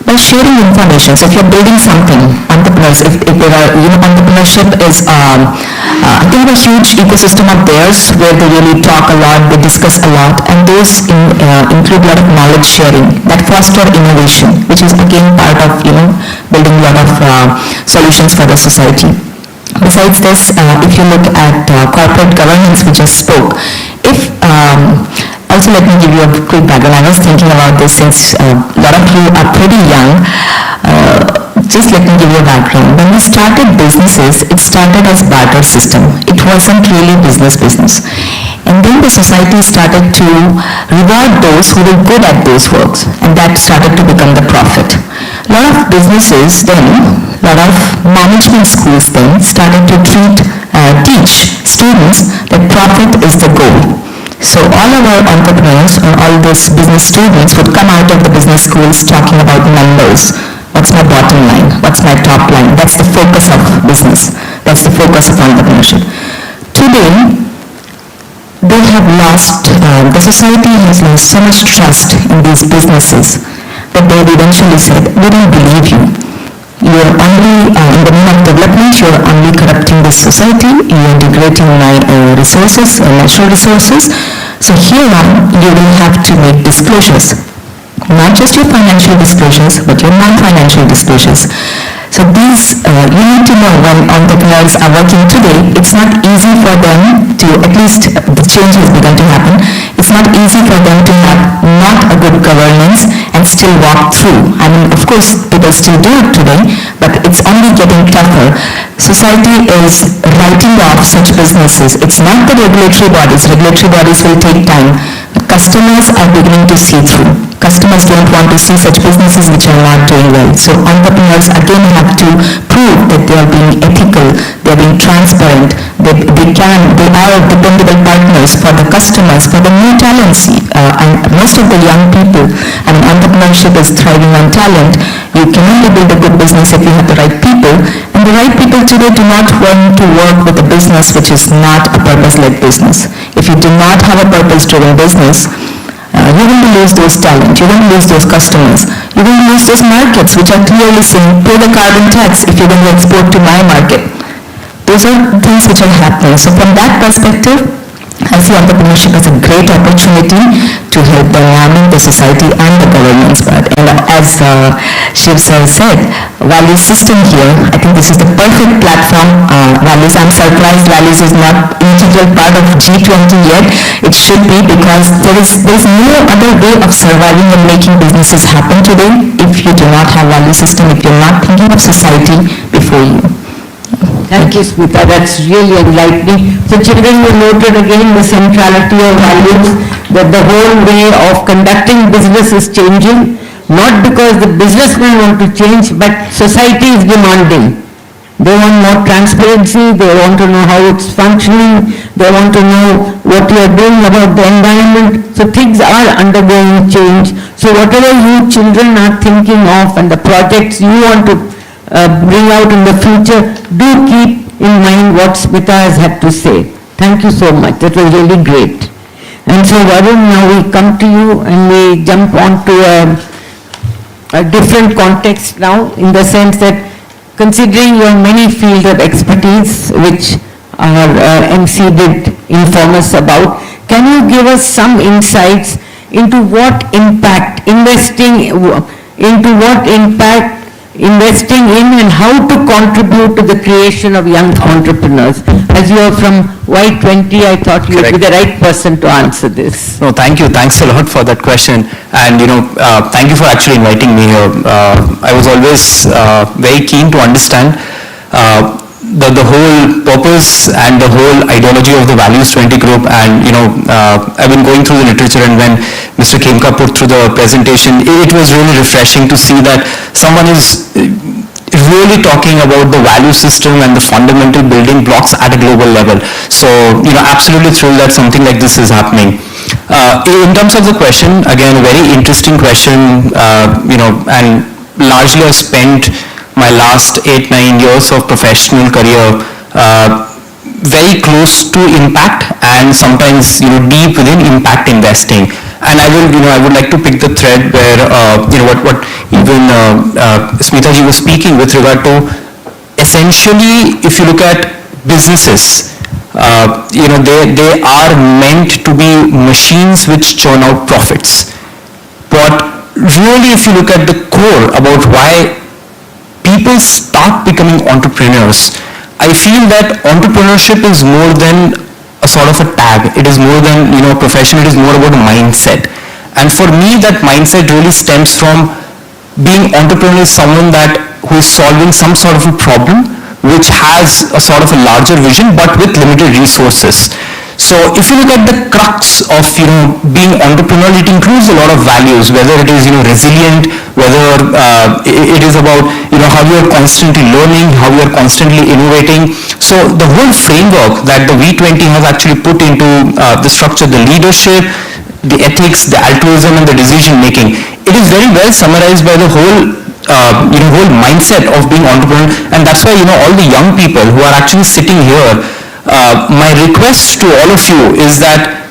[SPEAKER 17] by sharing information. So if you're building something, entrepreneurs, if there are, entrepreneurship is, I think, a huge ecosystem of theirs where they really talk a lot, they discuss a lot, and those include a lot of knowledge sharing that foster innovation, which is again part of, building a lot of solutions for the society. Besides this, if you look at corporate governance, we just spoke, if also, let me give you a quick background. I was thinking about this since a lot of you are pretty young. Just let me give you a background. When we started businesses, it started as barter system. It wasn't really business. And then the society started to reward those who were good at those works. And that started to become the profit. A lot of businesses then, a lot of management schools then started to teach students that profit is the goal. So all of our entrepreneurs and all these business students would come out of the business schools talking about numbers. What's my bottom line? What's my top line? That's the focus of business. That's the focus of entrepreneurship. Today, they have lost, the society has lost so much trust in these businesses that they have eventually said, we don't believe you. You're only, in the name of development, you're only corrupting this society, you're degrading my resources, natural resources. So here on, you will have to make disclosures. Not just your financial disclosures, but your non-financial disclosures. So these, you need to know when entrepreneurs are working today, it's not easy for them to, at least the change has begun to happen, it's not easy for them to have not a good governance and still walk through. I mean, of course, people still do it today, but it's only getting tougher. Society is writing off such businesses. It's not the regulatory bodies. Regulatory bodies will take time. But customers are beginning to see through. Customers don't want to see such businesses which are not doing well. So entrepreneurs again have to prove that they are being ethical, they are being transparent, they are dependable partners for the customers, for the new talents. And most of the young people, I mean, entrepreneurship is thriving on talent. You can only build a good business if you have the right people. And the right people today do not want to work with a business which is not a purpose-led business. If you do not have a purpose-driven business, you're going to lose those talent, you're going to lose those customers, you're going to lose those markets which are clearly saying, pay the carbon tax if you're going to export to my market. Those are things which are happening. So from that perspective, I see entrepreneurship as a great opportunity to help the environment, the society, and the governance part. And as Shiv sir said, value system here, I think this is the perfect platform. Values, I'm surprised values is not integral part of G20 yet. It should be, because there is no other way of surviving and making businesses happen today if you do not have value system, if you're not thinking of society before you.
[SPEAKER 14] Thank you, Smita. That's really enlightening. So children, you noted again the centrality of values, that the whole way of conducting business is changing, not because the businessmen want to change, but society is demanding. They want more transparency, they want to know how it's functioning, they want to know what you are doing about the environment. So things are undergoing change. So whatever you children are thinking of and the projects you want to bring out in the future, do keep in mind what Smita has had to say. Thank you so much. That was really great. And so Varun, now we come to you and we jump on to a different context now, in the sense that considering your many fields of expertise which our MC did inform us about, can you give us some insights into what impact investing in and how to contribute to the creation of young entrepreneurs? As you are from Y20, I thought you would be the right person to answer this.
[SPEAKER 18] No, thank you. Thanks a lot for that question. And, thank you for actually inviting me here. I was always very keen to understand the whole purpose and the whole ideology of the Values 20 group. And, I've been going through the literature, and when Mr. Khemka put through the presentation, it was really refreshing to see that someone is really talking about the value system and the fundamental building blocks at a global level. So, absolutely thrilled that something like this is happening. In terms of the question, again, a very interesting question, and largely I've spent my last 8-9 years of professional career very close to impact and sometimes deep within impact investing. And I would like to pick the thread where what even Smita ji was speaking with regard to, essentially if you look at businesses, they are meant to be machines which churn out profits. But really, if you look at the core about why people start becoming entrepreneurs, I feel that entrepreneurship is more than a sort of a tag. It is more than a profession. It is more about a mindset. And for me, that mindset really stems from being entrepreneur is someone who is solving some sort of a problem which has a sort of a larger vision but with limited resources. So if you look at the crux of being entrepreneurial, it includes a lot of values, whether it is resilient, whether it is about how you are constantly learning, how you are constantly innovating. So the whole framework that the V20 has actually put into the structure, the leadership, the ethics, the altruism, and the decision making, it is very well summarized by the whole whole mindset of being entrepreneur. And that's why all the young people who are actually sitting here, my request to all of you is that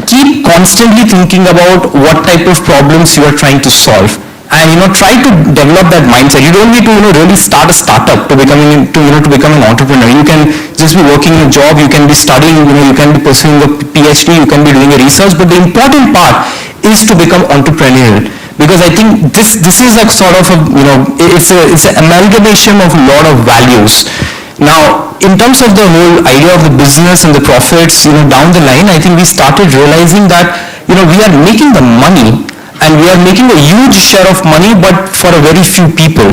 [SPEAKER 18] keep constantly thinking about what type of problems you are trying to solve, and try to develop that mindset. You don't need to really start a startup to become an entrepreneur. You can just be working a job, you can be studying, you can be pursuing a PhD, you can be doing a research, but the important part is to become entrepreneurial. Because I think this is a sort of it's an amalgamation of a lot of values. Now, in terms of the whole idea of the business and the profits, down the line, I think we started realizing that, we are making the money and we are making a huge share of money, but for a very few people.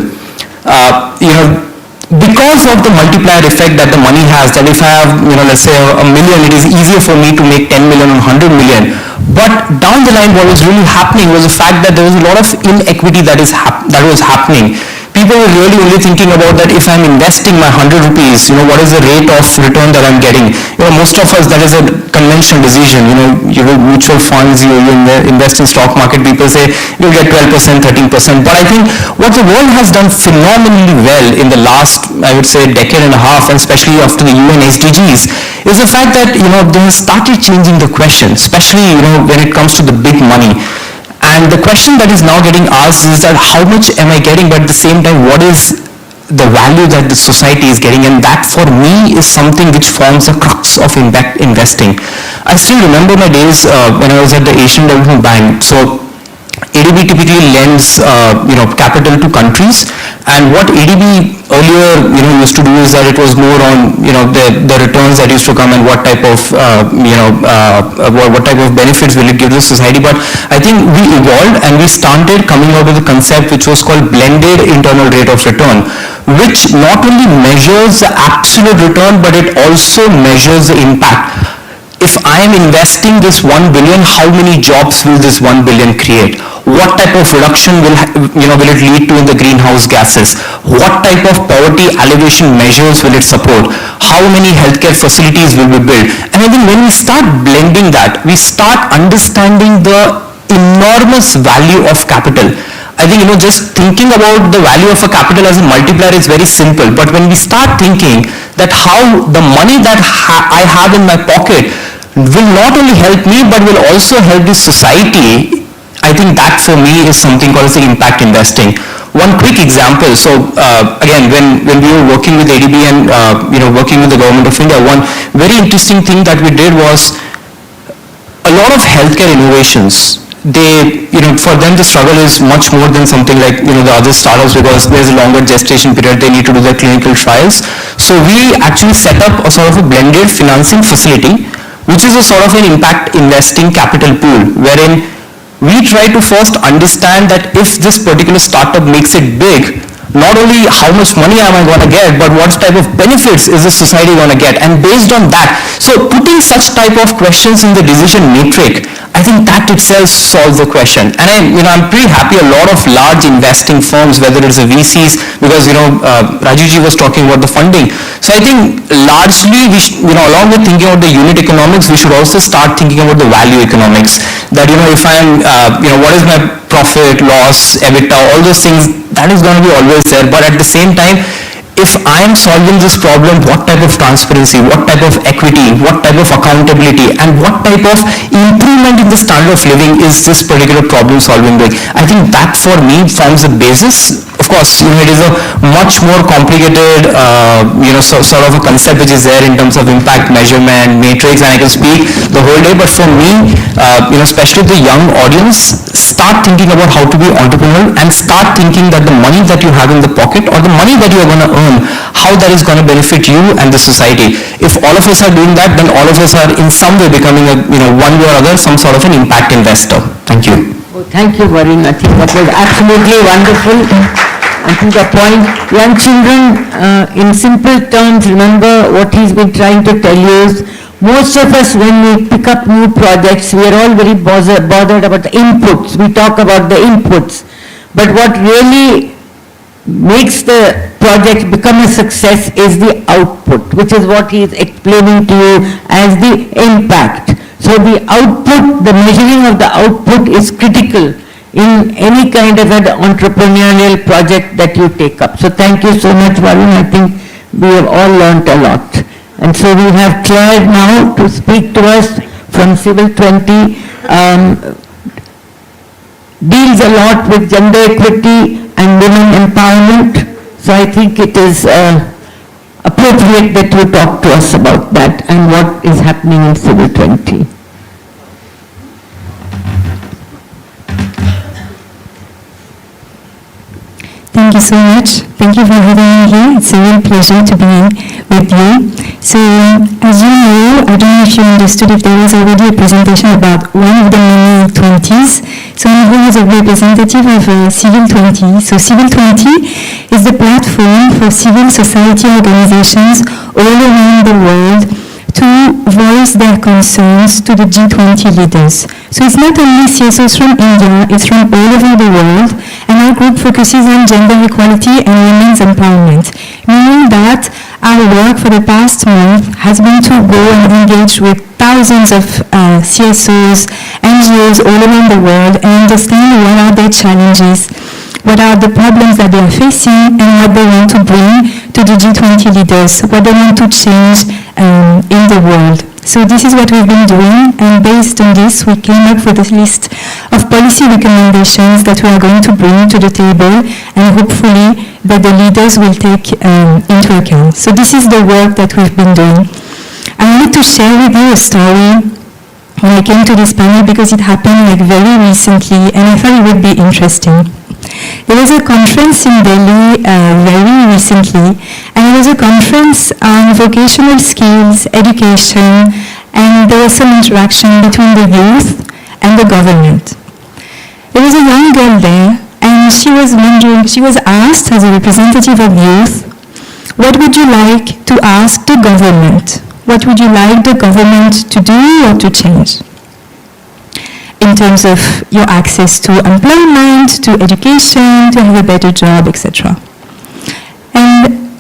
[SPEAKER 18] Because of the multiplier effect that the money has, that if I have, let's say $1 million, it is easier for me to make 10 million or 100 million. But down the line, what was really happening was the fact that there was a lot of inequity that was happening. People were really only thinking about that if I'm investing my 100 rupees, what is the rate of return that I'm getting? Most of us, that is a conventional decision. Mutual funds, you invest in stock market, people say you'll get 12%, 13%. But I think what the world has done phenomenally well in the last, I would say, decade and a half, and especially after the UN SDGs, is the fact that, they have started changing the question, especially, when it comes to the big money. And the question that is now getting asked is that how much am I getting, but at the same time, what is the value that the society is getting? And that for me is something which forms the crux of investing. I still remember my days when I was at the Asian Development Bank. So ADB typically lends capital to countries, and what ADB earlier used to do is that it was more on the returns that used to come and what type of what type of benefits will it give the society. But I think we evolved and we started coming out with a concept which was called blended internal rate of return, which not only measures the absolute return but it also measures the impact. If I am investing this 1 billion, how many jobs will this 1 billion create? What type of reduction will it lead to in the greenhouse gases? What type of poverty alleviation measures will it support? How many healthcare facilities will be built? And I think when we start blending that, we start understanding the enormous value of capital. I think, just thinking about the value of a capital as a multiplier is very simple. But when we start thinking that how the money that I have in my pocket will not only help me but will also help the society, I think that for me is something called as impact investing. One quick example. So again, when we were working with ADB and working with the government of India, one very interesting thing that we did was a lot of healthcare innovations. For them the struggle is much more than something like the other startups, because there's a longer gestation period, they need to do their clinical trials. So we actually set up a sort of a blended financing facility, which is a sort of an impact investing capital pool, wherein we try to first understand that if this particular startup makes it big, not only how much money am I going to get, but what type of benefits is the society going to get, and based on that, so putting such type of questions in the decision matrix, I think that itself solves the question. And I'm pretty happy a lot of large investing firms, whether it's the VCs, because Rajiv ji was talking about the funding. So I think largely we along with thinking about the unit economics, we should also start thinking about the value economics. That if I am what is my profit, loss, EBITDA, all those things, that is going to be always there. But at the same time, if I am solving this problem, what type of transparency, what type of equity, what type of accountability, and what type of improvement in the standard of living is this particular problem solving doing? I think that for me forms the basis. Of course, it is a much more complicated, sort of a concept which is there in terms of impact measurement, matrix, and I can speak the whole day. But for me, especially the young audience, start thinking about how to be entrepreneurial and start thinking that the money that you have in the pocket or the money that you are going to earn, how that is going to benefit you and the society. If all of us are doing that, then all of us are in some way becoming a, one way or other, some sort of an impact investor. Thank you.
[SPEAKER 14] Oh, thank you, Varun. I think that was absolutely wonderful. And to the point, young children, in simple terms, remember what he's been trying to tell you is, most of us, when we pick up new projects, we are all very bothered about the inputs. We talk about the inputs. But what really makes the project become a success is the output, which is what he is explaining to you as the impact. So the output, the measuring of the output is critical in any kind of an entrepreneurial project that you take up. So thank you so much, Varun. I think we have all learnt a lot. And so we have Claire now to speak to us from Civil 20, deals a lot with gender equity and women empowerment. So I think it is appropriate that you talk to us about that and what is happening in Civil 20.
[SPEAKER 19] Thank you so much. Thank you for having me here. It's a real pleasure to be with you. So, as you know, I don't know if you understood if there was already a presentation about one of the many 20s. So I'm here as a representative of Civil 20. So Civil 20 is the platform for civil society organizations all around the world to voice their concerns to the G20 leaders. So it's not only CSOs from India, it's from all over the world, and our group focuses on gender equality and women's empowerment, meaning that our work for the past month has been to go and engage with thousands of CSOs, NGOs all around the world and understand what are their challenges, what are the problems that they are facing, and what they want to bring to the G20 leaders, what they want to change in the world. So this is what we've been doing, and based on this, we came up with a list of policy recommendations that we are going to bring to the table, and hopefully that the leaders will take into account. So this is the work that we've been doing. I wanted to share with you a story when I came to this panel because it happened very recently, and I thought it would be interesting. There was a conference in Delhi very recently, and it was a conference on vocational skills, education, and there was some interaction between the youth and the government. There was a young girl there, and she was wondering, she was asked as a representative of youth, what would you like to ask the government? What would you like the government to do or to change? In terms of your access to employment, to education, to have a better job, etc. And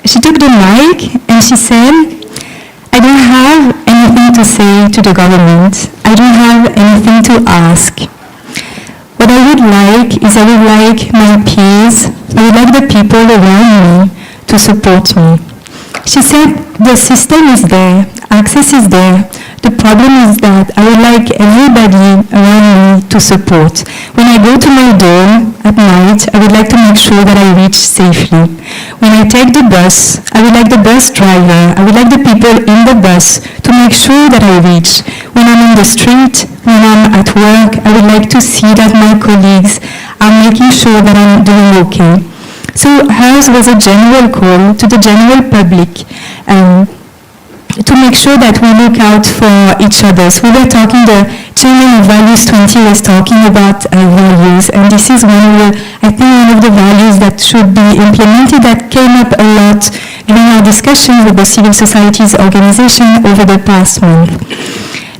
[SPEAKER 19] she took the mic and she said, I don't have anything to say to the government. I don't have anything to ask. What I would like is I would like my peers, I would like the people around me to support me. She said, the system is there, access is there. The problem is that I would like everybody around me to support. When I go to my dorm at night, I would like to make sure that I reach safely. When I take the bus, I would like the bus driver, I would like the people in the bus to make sure that I reach. When I'm on the street, when I'm at work, I would like to see that my colleagues are making sure that I'm doing okay. So hers was a general call to the general public to make sure that we look out for each other. So we were talking, the chairman of Values 20 was talking about values, and this is one of the values that should be implemented, that came up a lot during our discussions with the civil societies organization over the past month.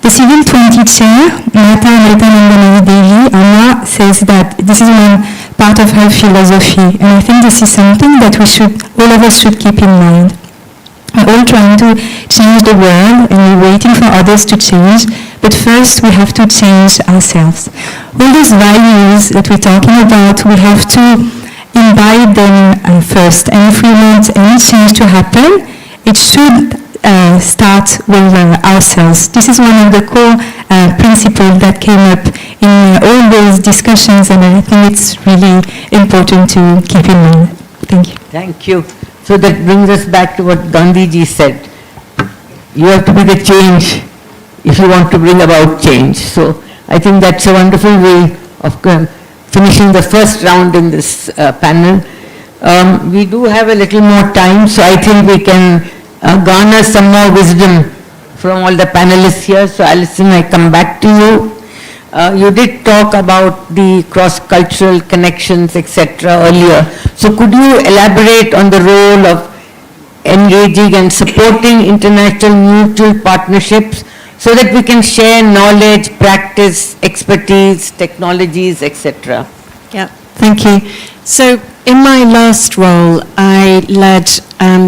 [SPEAKER 19] The Civil 20 chair, Anna, says that this is one part of her philosophy, and I think this is something that all of us should keep in mind. We're all trying to change the world and we're waiting for others to change, But first, we have to change ourselves. All these values that we're talking about, we have to imbibe them first. And if we want any change to happen, it should start with ourselves. This is one of the core principles that came up in all those discussions, and I think it's really important to keep in mind. Thank you.
[SPEAKER 14] Thank you. So that brings us back to what Gandhiji said. You have to be the change if you want to bring about change. So I think that's a wonderful way of finishing the first round in this panel. We do have a little more time, so I think we can garner some more wisdom from all the panelists here. So Alison, I come back to you. You did talk about the cross-cultural connections, etc. earlier. So could you elaborate on the role of engaging and supporting international mutual partnerships so that we can share knowledge, practice, expertise, technologies, etc.?
[SPEAKER 15] Yeah, thank you. So in my last role, I led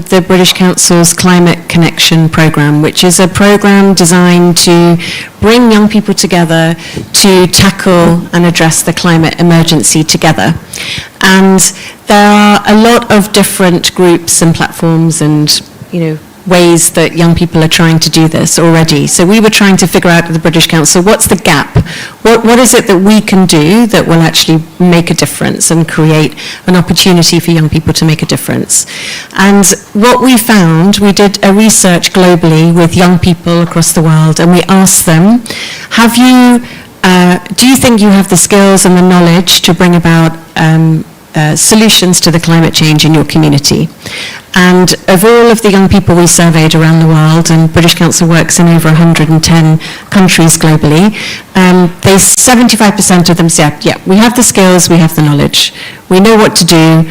[SPEAKER 15] the British Council's Climate Connection Programme, which is a programme designed to bring young people together to tackle and address the climate emergency together. And there are a lot of different groups and platforms and, ways that young people are trying to do this already. So we were trying to figure out at the British Council, what's the gap? What is it that we can do that will actually make a difference and create an opportunity for young people to make a difference? And what we found, we did a research globally with young people across the world, and we asked them, do you think you have the skills and the knowledge to bring about solutions to the climate change in your community? And of all of the young people we surveyed around the world, and British Council works in over 110 countries globally, 75% of them said, yeah, we have the skills, we have the knowledge, we know what to do,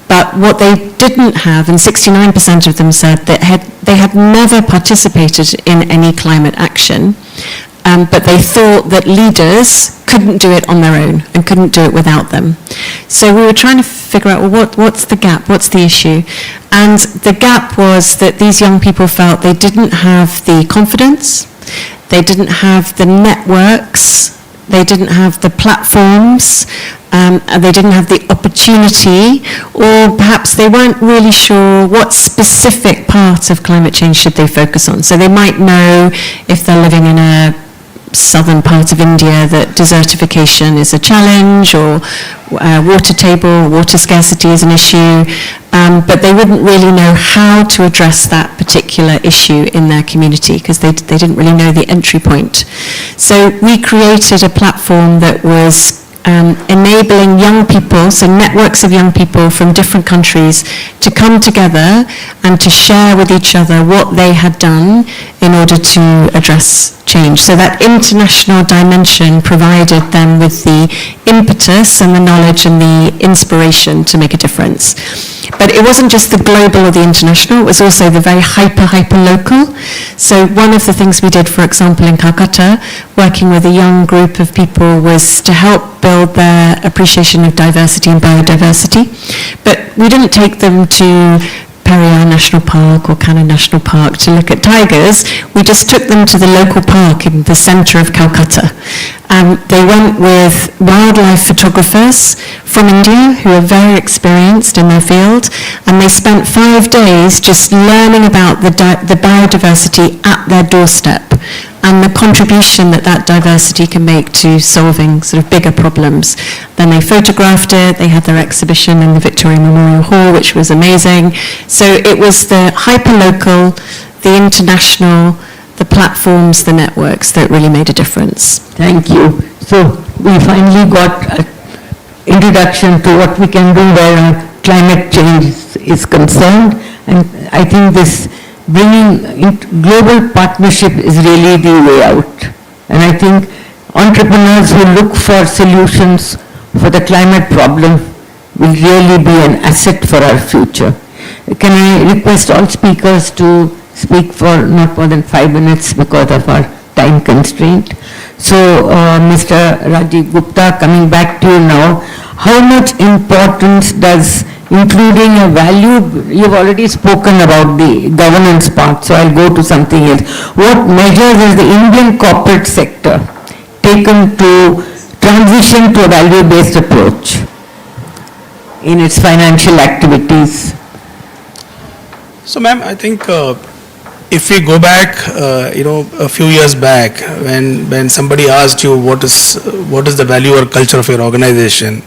[SPEAKER 15] but what they didn't have, and 69% of them said that they had never participated in any climate action, but they thought that leaders couldn't do it on their own and couldn't do it without them. So we were trying to figure out, well, what's the gap, what's the issue? And the gap was that these young people felt they didn't have the confidence, they didn't have the networks, they didn't have the platforms, they didn't have the opportunity, or perhaps they weren't really sure what specific part of climate change should they focus on. So they might know if they're living in a southern part of India that desertification is a challenge, or water table, water scarcity is an issue, but they wouldn't really know how to address that particular issue in their community because they didn't really know the entry point. So we created a platform that was enabling young people, so networks of young people from different countries, to come together and to share with each other what they had done in order to address change. So that international dimension provided them with the impetus and the knowledge and the inspiration to make a difference. But it wasn't just the global or the international, it was also the very hyper local. So one of the things we did, for example, in Calcutta, working with a young group of people, was to help build their appreciation of diversity and biodiversity. But we didn't take them to Periyar National Park or Kanha National Park to look at tigers. We just took them to the local park in the centre of Calcutta. They went with wildlife photographers from India who are very experienced in their field, and they spent 5 days just learning about the biodiversity at their doorstep and the contribution that diversity can make to solving sort of bigger problems. Then they photographed it, they had their exhibition in the Victoria Memorial Hall, which was amazing. So it was the hyper-local, the international, the platforms, the networks that really made a difference.
[SPEAKER 14] Thank you. So we finally got an introduction to what we can do where climate change is concerned, and I think this bringing global partnership is really the way out. And I think entrepreneurs who look for solutions for the climate problem will really be an asset for our future. Can I request all speakers to speak for not more than 5 minutes because of our time constraint. So Mr. Rajiv Gupta, coming back to you now, how much importance does including a value. You've already spoken about the governance part, so I'll go to something else. What measures has the Indian corporate sector taken to transition to a value-based approach in its financial activities?
[SPEAKER 16] So, ma'am, I think if we go back, a few years back, when somebody asked you what is the value or culture of your organization,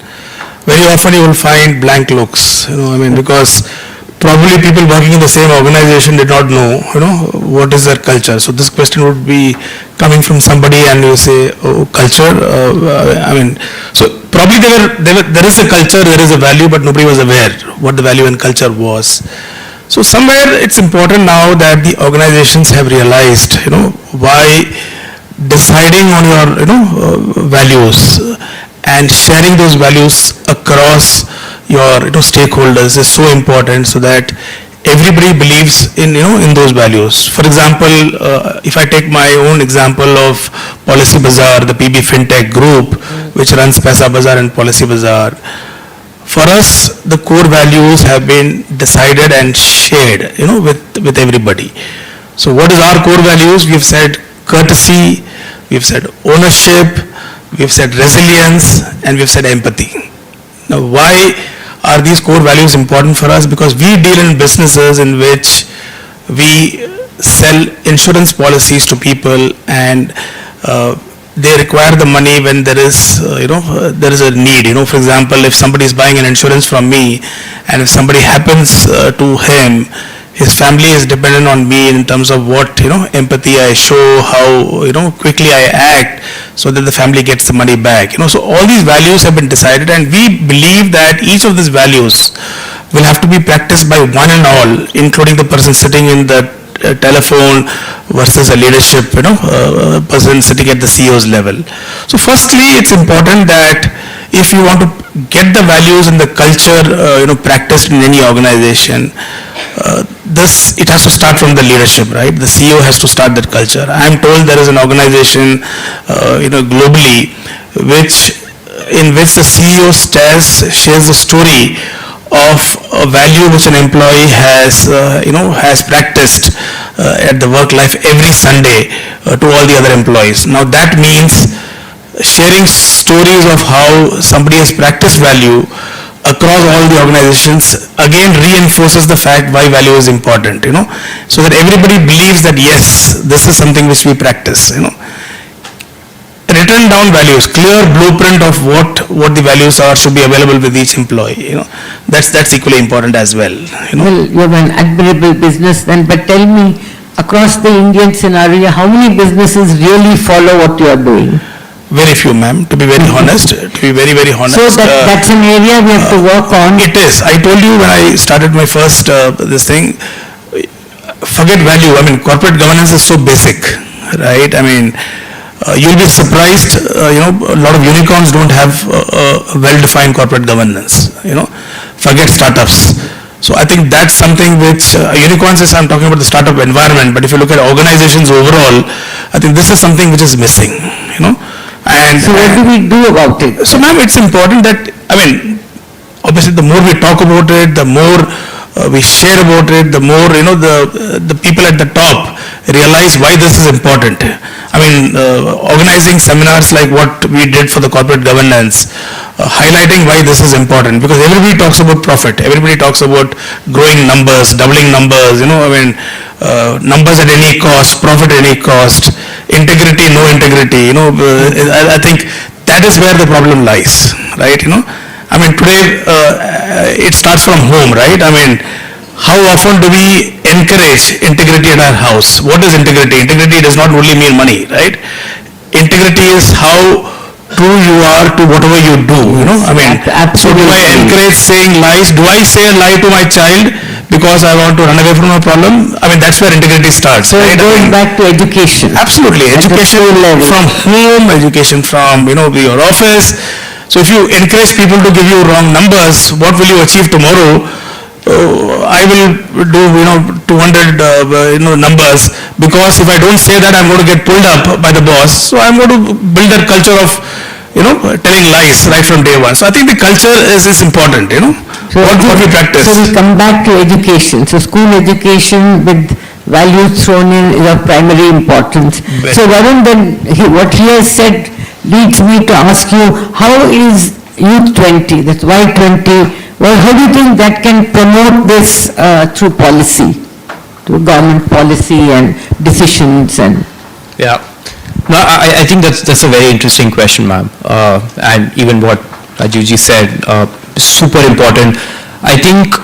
[SPEAKER 16] very often you will find blank looks. Because probably people working in the same organization did not know, what is their culture. So this question would be coming from somebody, and you say, oh, culture. So probably there is a culture, there is a value, but nobody was aware what the value and culture was. So somewhere it's important now that the organizations have realized, why deciding on your, values and sharing those values across your, stakeholders is so important, so that everybody believes in, in those values. For example, if I take my own example of Policy Bazaar, the PB Fintech group, which runs Paisa Bazaar and Policy Bazaar. For us, the core values have been decided and shared, with everybody. So what is our core values? We've said courtesy, we've said ownership, we've said resilience, and we've said empathy. Now, why are these core values important for us? Because we deal in businesses in which we sell insurance policies to people, and they require the money when there is, there is a need. For example, if somebody is buying an insurance from me, and if somebody happens to him, his family is dependent on me in terms of what, empathy I show, how, quickly I act, so that the family gets the money back. So all these values have been decided, and we believe that each of these values will have to be practiced by one and all, including the person sitting in the telephone versus a leadership, person sitting at the CEO's level. So firstly, it's important that if you want to get the values and the culture, practiced in any organization, it has to start from the leadership, right? The CEO has to start that culture. I am told there is an organization, globally, in which the CEO shares the story of a value which an employee has practiced at the work life every Sunday to all the other employees. Now that means sharing stories of how somebody has practiced value across all the organizations again reinforces the fact why value is important, so that everybody believes that yes, this is something which we practice, Written down values, clear blueprint of what the values are should be available with each employee, That's equally important as well,
[SPEAKER 14] Well, you have an admirable business then, but tell me, across the Indian scenario, how many businesses really follow what you are doing?
[SPEAKER 16] Very few, ma'am, to be very honest, very honest.
[SPEAKER 14] So that's an area we have to work on.
[SPEAKER 16] It is. I told you when I started my first, this thing, forget value. Corporate governance is so basic, right? You'll be surprised, a lot of unicorns don't have a well-defined corporate governance, forget startups. So I think that's something which, unicorns is, I'm talking about the startup environment, but if you look at organizations overall, I think this is something which is missing, And
[SPEAKER 14] so what do we do about it?
[SPEAKER 16] So ma'am, it's important that, obviously the more we talk about it, the more we share about it, the more, the people at the top realize why this is important. Organizing seminars like what we did for the corporate governance, highlighting why this is important, because everybody talks about profit, everybody talks about growing numbers, doubling numbers, numbers at any cost, profit at any cost, integrity, no integrity, I think that is where the problem lies, right? Today it starts from home, right? How often do we encourage integrity in our house? What is integrity? Integrity does not only mean money, right? Integrity is how true you are to whatever you do, So do I encourage saying lies? Do I say a lie to my child because I want to run away from a problem? That's where integrity starts.
[SPEAKER 14] So
[SPEAKER 16] right?
[SPEAKER 14] Going back to education.
[SPEAKER 16] Absolutely. Education from home, education from, your office. So if you encourage people to give you wrong numbers, what will you achieve tomorrow? I will do 200 numbers, because if I don't say that, I'm going to get pulled up by the boss. So I'm going to build that culture of telling lies right from day one. So I think the culture is important. What we practice?
[SPEAKER 14] So we come back to education. So school education with values thrown in is of primary importance. So Varun, then what he has said leads me to ask you, how is Youth 20, that's Y20, well, how do you think that can promote this through policy, through government policy and decisions and...
[SPEAKER 18] Yeah. No, I think that's a very interesting question, ma'am. And even what Rajiv said, super important. I think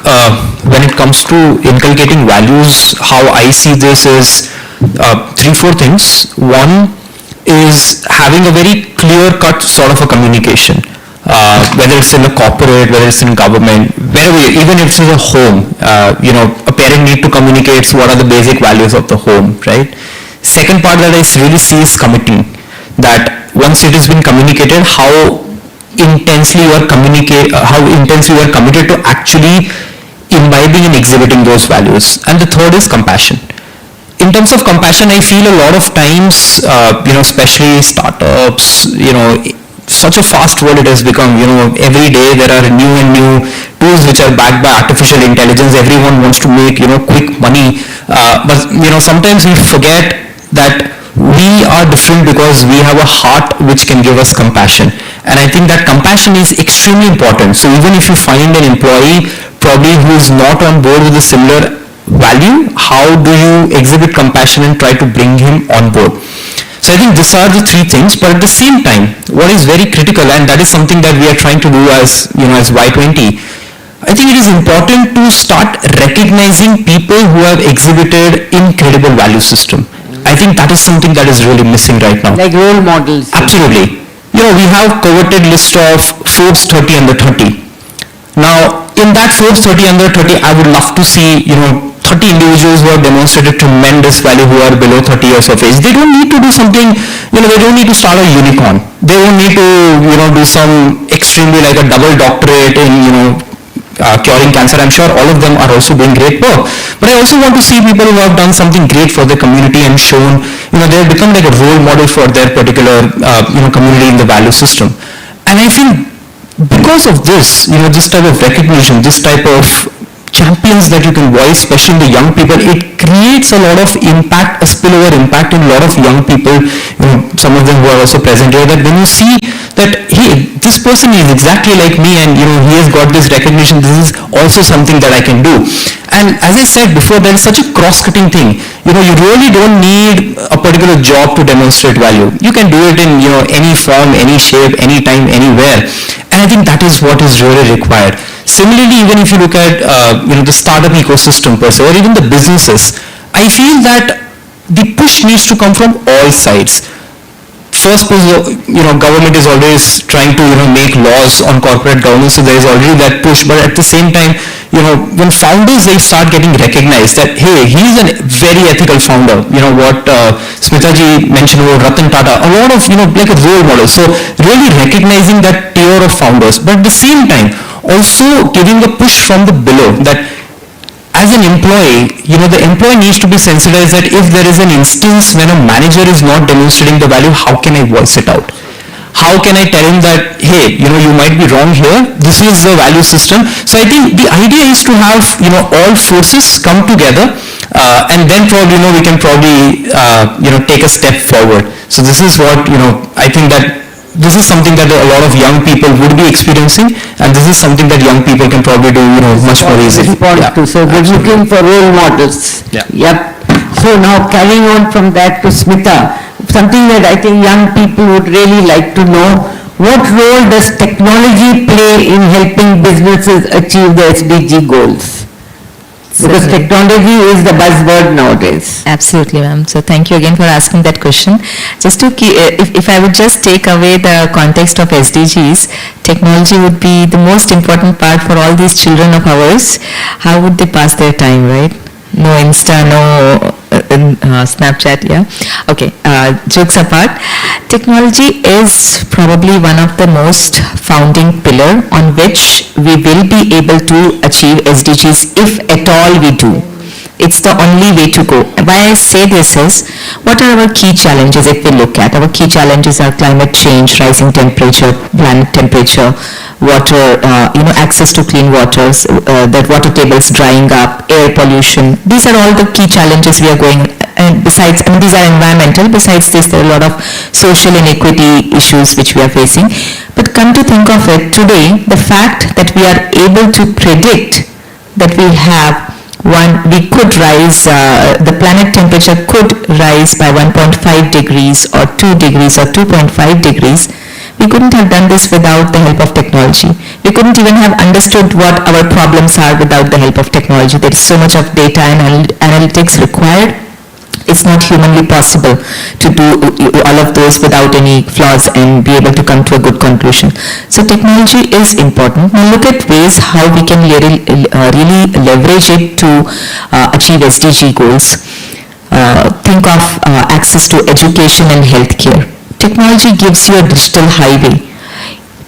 [SPEAKER 18] when it comes to inculcating values, how I see this is 3-4 things. One is having a very clear-cut sort of a communication. Whether it's in a corporate, whether it's in government, wherever, even if it's in a home, a parent need to communicate what are the basic values of the home, right? Second part that I really see is committing. That once it has been communicated, how intensely you are committed to actually imbibing and exhibiting those values. And the third is compassion. In terms of compassion, I feel a lot of times, especially startups, such a fast world it has become, every day there are new and new tools which are backed by artificial intelligence. Everyone wants to make, quick money. But, sometimes we forget that we are different because we have a heart which can give us compassion. And I think that compassion is extremely important. So even if you find an employee probably who is not on board with a similar value, how do you exhibit compassion and try to bring him on board? So I think these are the 3 things, but at the same time, what is very critical, and that is something that we are trying to do as Y20, I think it is important to start recognizing people who have exhibited incredible value system. I think that is something that is really missing right now.
[SPEAKER 14] Like role models.
[SPEAKER 18] Absolutely. We have coveted list of Forbes 30 under 30. Now, in that Forbes 30 under 30, I would love to see, 30 individuals who have demonstrated tremendous value who are below 30 years of age. They don't need to do something, they don't need to start a unicorn. They don't need to, do some extremely like a double doctorate in, curing cancer. I'm sure all of them are also doing great work. But I also want to see people who have done something great for the community and shown, they have become like a role model for their particular, community in the value system. And I feel because of this, this type of recognition, this type of champions that you can voice, especially in the young people, it creates a lot of impact, a spillover impact in a lot of young people, some of them who are also present here, that when you see that, hey, this person is exactly like me and, he has got this recognition, this is also something that I can do. And as I said before, there is such a cross-cutting thing. You really don't need a particular job to demonstrate value. You can do it in, any form, any shape, anytime, anywhere. And I think that is what is really required. Similarly, even if you look at the startup ecosystem per se, or even the businesses, I feel that the push needs to come from all sides. First, government is always trying to make laws on corporate governance, so there is already that push. But at the same time, when founders, they start getting recognized that, hey, he's a very ethical founder. What Smita ji mentioned about Ratan Tata, a lot of like a role model. So really recognizing that tier of founders, but at the same time also giving a push from the below, that as an employee, the employee needs to be sensitized that if there is an instance when a manager is not demonstrating the value, how can I voice it out? How can I tell him that, hey, you might be wrong here, this is the value system. So I think the idea is to have, all forces come together and then probably, we can probably, take a step forward. So this is what, I think that this is something that a lot of young people would be experiencing, and this is something that young people can probably do, much more easily.
[SPEAKER 14] So we're looking for role models.
[SPEAKER 18] Yeah.
[SPEAKER 14] Yep. So now carrying on from that to Smita, something that I think young people would really like to know, what role does technology play in helping businesses achieve the SDG goals? Because technology is the buzzword nowadays.
[SPEAKER 17] Absolutely, ma'am. So thank you again for asking that question. Just to if I would just take away the context of SDGs, technology would be the most important part for all these children of ours. How would they pass their time, right? No Insta, no Snapchat, yeah. Okay, jokes apart, technology is probably one of the most founding pillar on which we will be able to achieve SDGs if at all we do. It's the only way to go. Why I say this is, what are our key challenges if we look at? Our key challenges are climate change, rising temperature, planet temperature, water, access to clean waters, that water tables drying up, air pollution. These are all the key challenges we are going. And besides, these are environmental. Besides this, there are a lot of social inequity issues which we are facing. But come to think of it, today, the fact that we are able to predict that we could rise, the planet temperature could rise by 1.5 degrees or 2 degrees or 2.5 degrees, we couldn't have done this without the help of technology. We couldn't even have understood what our problems are without the help of technology. There is so much of data and analytics required. It's not humanly possible to do all of those without any flaws and be able to come to a good conclusion. So technology is important. Now look at ways how we can really leverage it to achieve SDG goals. Think of access to education and healthcare. Technology gives you a digital highway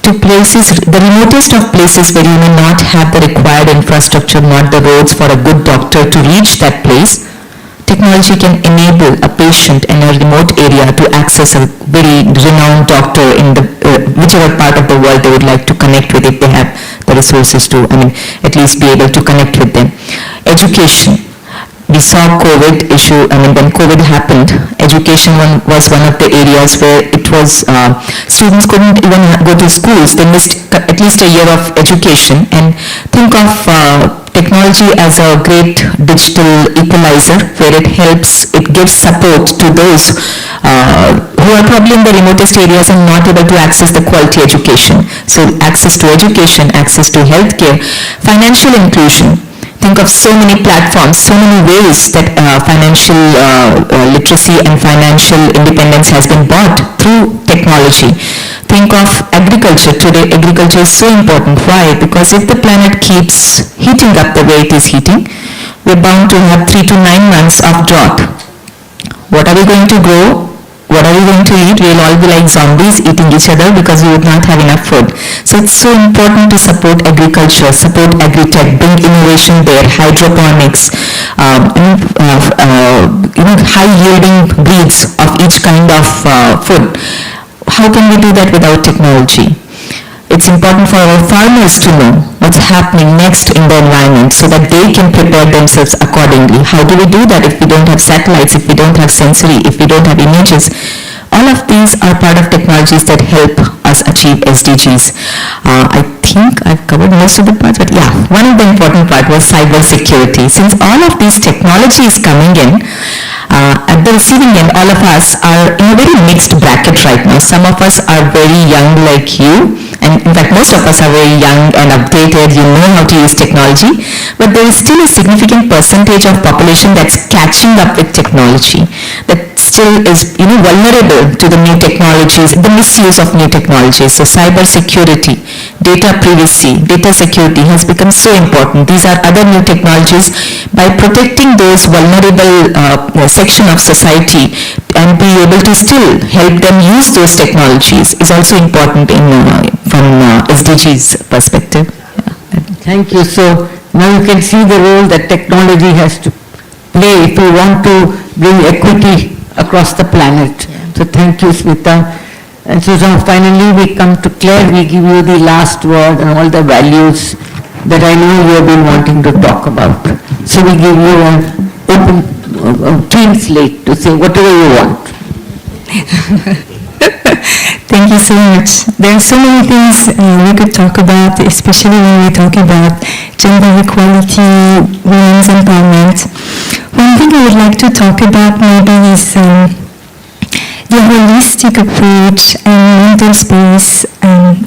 [SPEAKER 17] to places, the remotest of places where you may not have the required infrastructure, not the roads for a good doctor to reach that place. Technology can enable a patient in a remote area to access a very renowned doctor in the whichever part of the world they would like to connect with if they have the resources to, at least be able to connect with them. Education. We saw COVID issue, when COVID happened, education was one of the areas where it was, students couldn't even go to schools. They missed at least a year of education. And think of technology as a great digital equalizer where it gives support to those who are probably in the remotest areas and not able to access the quality education. So access to education, access to healthcare, financial inclusion. Think of so many platforms, so many ways that financial literacy and financial independence has been brought through technology. Think of agriculture. Today, agriculture is so important. Why? Because if the planet keeps heating up the way it is heating, we're bound to have 3 to 9 months of drought. What are we going to grow? What are we going to eat? We'll all be like zombies eating each other because we would not have enough food. So it's so important to support agriculture, support agri-tech, bring innovation there, hydroponics, high-yielding breeds of each kind of food. How can we do that without technology? It's important for our farmers to know what's happening next in the environment so that they can prepare themselves accordingly. How do we do that if we don't have satellites, if we don't have sensory, if we don't have images? All of these are part of technologies that help us achieve SDGs. I think I've covered most of the parts, but yeah, one of the important part was cyber security. Since all of these technology is coming in, at the receiving end, all of us are in a very mixed bracket right now. Some of us are very young like you, and in fact most of us are very young and updated, you know how to use technology, but there is still a significant percentage of population that's catching up with technology, that still is vulnerable to the new technologies, the misuse of new technologies. So cyber security, data privacy, data security has become so important. These are other new technologies. By protecting those vulnerable section of society and be able to still help them use those technologies is also important from SDGs perspective.
[SPEAKER 14] Thank you. So now you can see the role that technology has to play if we want to bring equity across the planet. So thank you, Smita. And so now finally we come to Claire. We give you the last word and all the values that I know you have been wanting to talk about. So we give you an open, clean slate to say whatever you want.
[SPEAKER 19] Thank you so much. There are so many things we could talk about, especially when we talk about gender equality, women's empowerment. One thing I would like to talk about maybe is the holistic approach and mental space,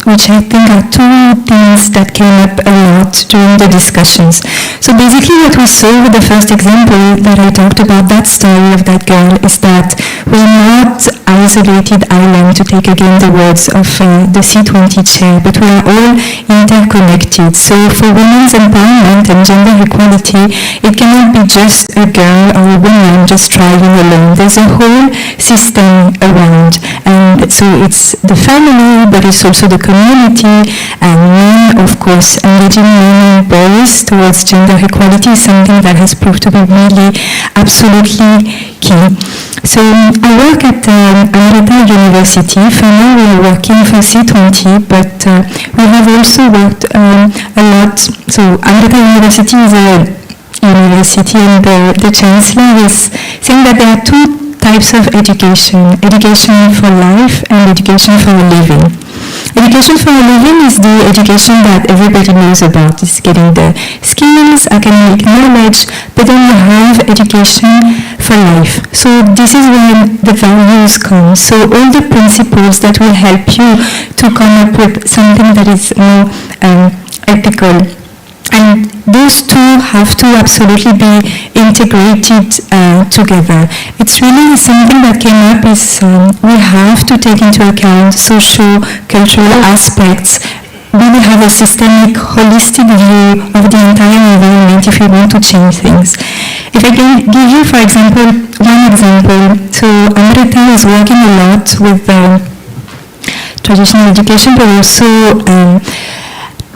[SPEAKER 19] which I think are two things that came up a lot during the discussions. So basically what we saw with the first example that I talked about, that story of that girl, is that we're not isolated island, to take again the words of the C20 chair, but we are all interconnected. So for women's empowerment and gender equality, it cannot be just a girl or a woman just striving alone. There's a whole system around, and and so it's the family, but it's also the community, and men, of course, engaging men and boys towards gender equality is something that has proved to be really absolutely key. So I work at Amrita University. For now we are working for C20, but we have also worked a lot. So Amrita University is a university, and the chancellor is saying that there are two types of education: education for life and education for a living. Education for a living is the education that everybody knows about. It's getting the skills, academic knowledge, but then you have education for life. So this is where the values come. So all the principles that will help you to come up with something that is more ethical. And those two have to absolutely be integrated together. It's really something that came up is we have to take into account social, cultural aspects, really have a systemic, holistic view of the entire environment if we want to change things. If I can give you, for example, one example, so Amrita is working a lot with traditional education, but also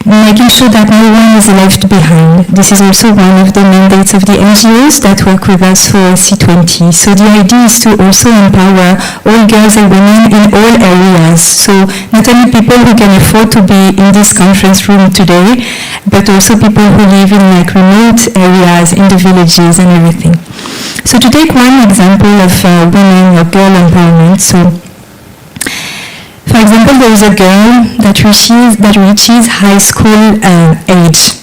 [SPEAKER 19] making sure that no one is left behind. This is also one of the mandates of the NGOs that work with us for C20. So the idea is to also empower all girls and women in all areas. So not only people who can afford to be in this conference room today, but also people who live in like remote areas, in the villages and everything. So to take one example of women or girl empowerment, so for example, there is a girl that reaches high school age.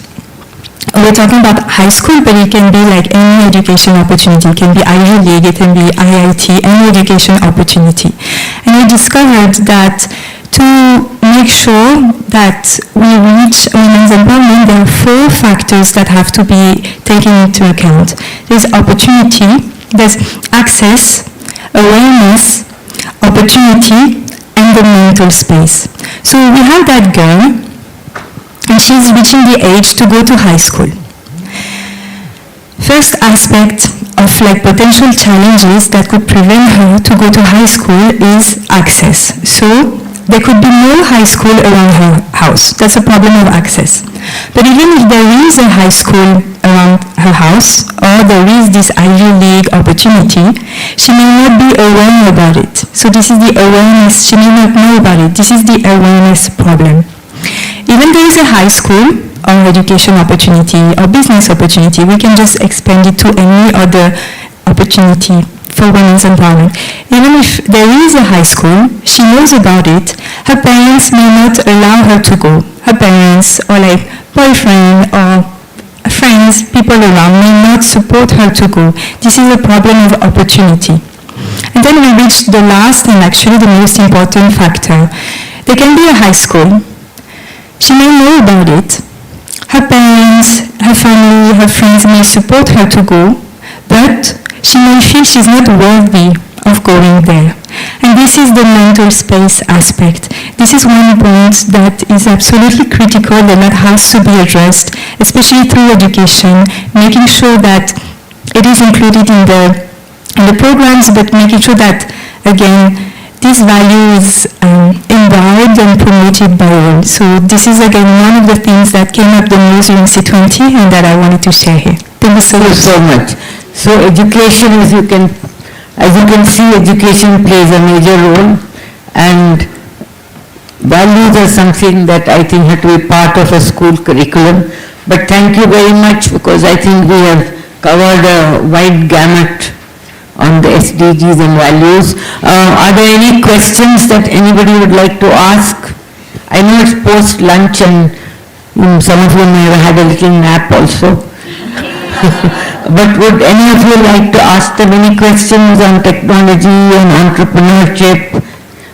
[SPEAKER 19] We're talking about high school, but it can be like any education opportunity. It can be Ivy League, it can be IIT, any education opportunity. And we discovered that to make sure that we reach women's empowerment, there are 4 factors that have to be taken into account. There's opportunity, there's access, awareness, opportunity, and the mental space. So we have that girl, and she's reaching the age to go to high school. First aspect of like potential challenges that could prevent her to go to high school is access. So there could be no high school around her house. That's a problem of access. But even if there is a high school around her house, or there is this Ivy League opportunity, she may not be aware about it. So this is the awareness, she may not know about it. This is the awareness problem. Even there is a high school or education opportunity or business opportunity, we can just expand it to any other opportunity for women's empowerment. Even if there is a high school, she knows about it, her parents may not allow her to go. Her parents or like boyfriend or friends, people around may not support her to go. This is a problem of opportunity. And then we reach the last and actually the most important factor. There can be a high school. She may know about it. Her parents, her family, her friends may support her to go, but she may feel she's not worthy of going there. And this is the mental space aspect. This is one point that is absolutely critical and that has to be addressed, especially through education, making sure that it is included in the programs, but making sure that, again, this value is imbibed and promoted by all. So this is, again, one of the things that came up the most during C20 and that I wanted to share here. Thank you so much.
[SPEAKER 14] So education, as you can see, education plays a major role, and values are something that I think have to be part of a school curriculum. But thank you very much, because I think we have covered a wide gamut on the SDGs and values. Are there any questions that anybody would like to ask? I know it's post-lunch and some of you may have had a little nap also. But would any of you like to ask them any questions on technology, on entrepreneurship,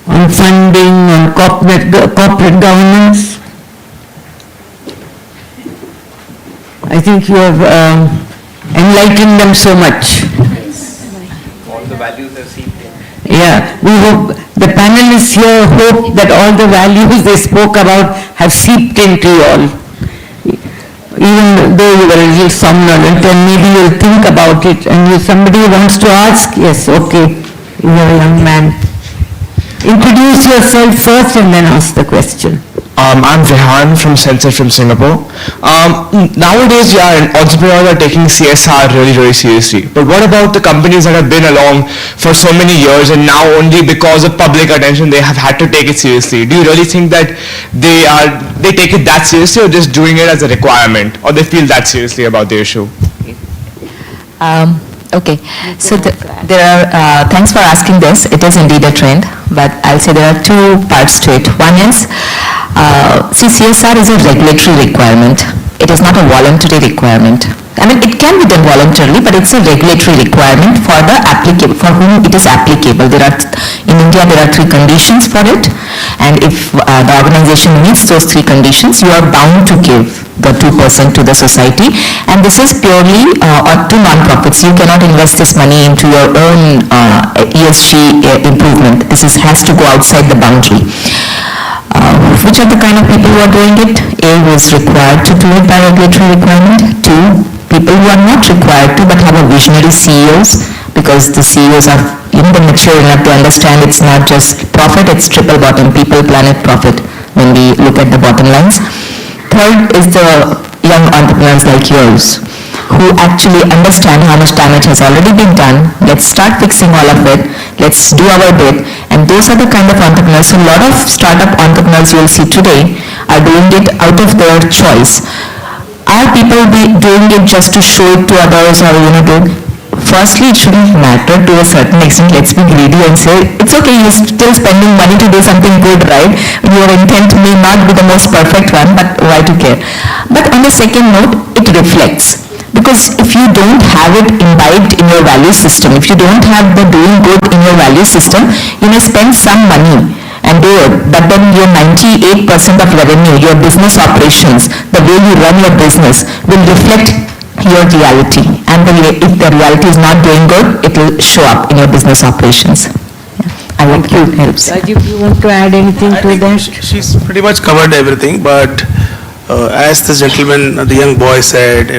[SPEAKER 14] on funding, on corporate governance? I think you have enlightened them so much.
[SPEAKER 12] All the values are seeped in.
[SPEAKER 14] Yeah, we hope, the panelists here hope that all the values they spoke about have seeped into you all. Even though you were a little somnolent, and maybe you'll think about it, and if somebody wants to ask, yes, okay, you're a young man. introduce yourself first and then ask the question.
[SPEAKER 20] I'm Rehan from Sensei from Singapore. Nowadays, entrepreneurs are taking CSR really, really seriously. But what about the companies that have been along for so many years and now only because of public attention they have had to take it seriously? Do you really think that they take it that seriously or just doing it as a requirement, or they feel that seriously about the issue?
[SPEAKER 17] Okay, so there are, thanks for asking this. It is indeed a trend, but I'll say there are two parts to it. One is, CSR is a regulatory requirement. It is not a voluntary requirement. I mean, it can be done voluntarily, but it's a regulatory requirement for for whom it is applicable. In India, there are 3 conditions for it, and if the organization meets those 3 conditions, you are bound to give the 2% to the society, and this is purely to non-profits. You cannot invest this money into your own ESG improvement. This has to go outside the boundary. Which are the kind of people who are doing it? A, who is required to do it by regulatory requirement. 2, people who are not required to but have a visionary CEOs, because the CEOs are mature enough to understand it's not just profit, it's triple bottom, people, planet, profit, when we look at the bottom lines. Third is the young entrepreneurs like yours, who actually understand how much damage has already been done. Let's start fixing all of it. Let's do our bit. And those are the kind of entrepreneurs. So a lot of startup entrepreneurs you'll see today are doing it out of their choice. Are people doing it just to show it to others, or firstly, it shouldn't matter to a certain extent. Let's be greedy and say, it's okay, you're still spending money to do something good, right? Your intent may not be the most perfect one, but why to care? But on the second note, it reflects. Because if you don't have it imbibed in your value system, if you don't have the doing good in your value system, you may spend some money and do it, but then your 98% of revenue, your business operations, the way you run your business will reflect your reality, and if the reality is not doing good, it will show up in your business operations. I hope it helps.
[SPEAKER 14] Rajiv, you want to add anything to that?
[SPEAKER 16] She's pretty much covered everything, but as the gentleman, the young boy said,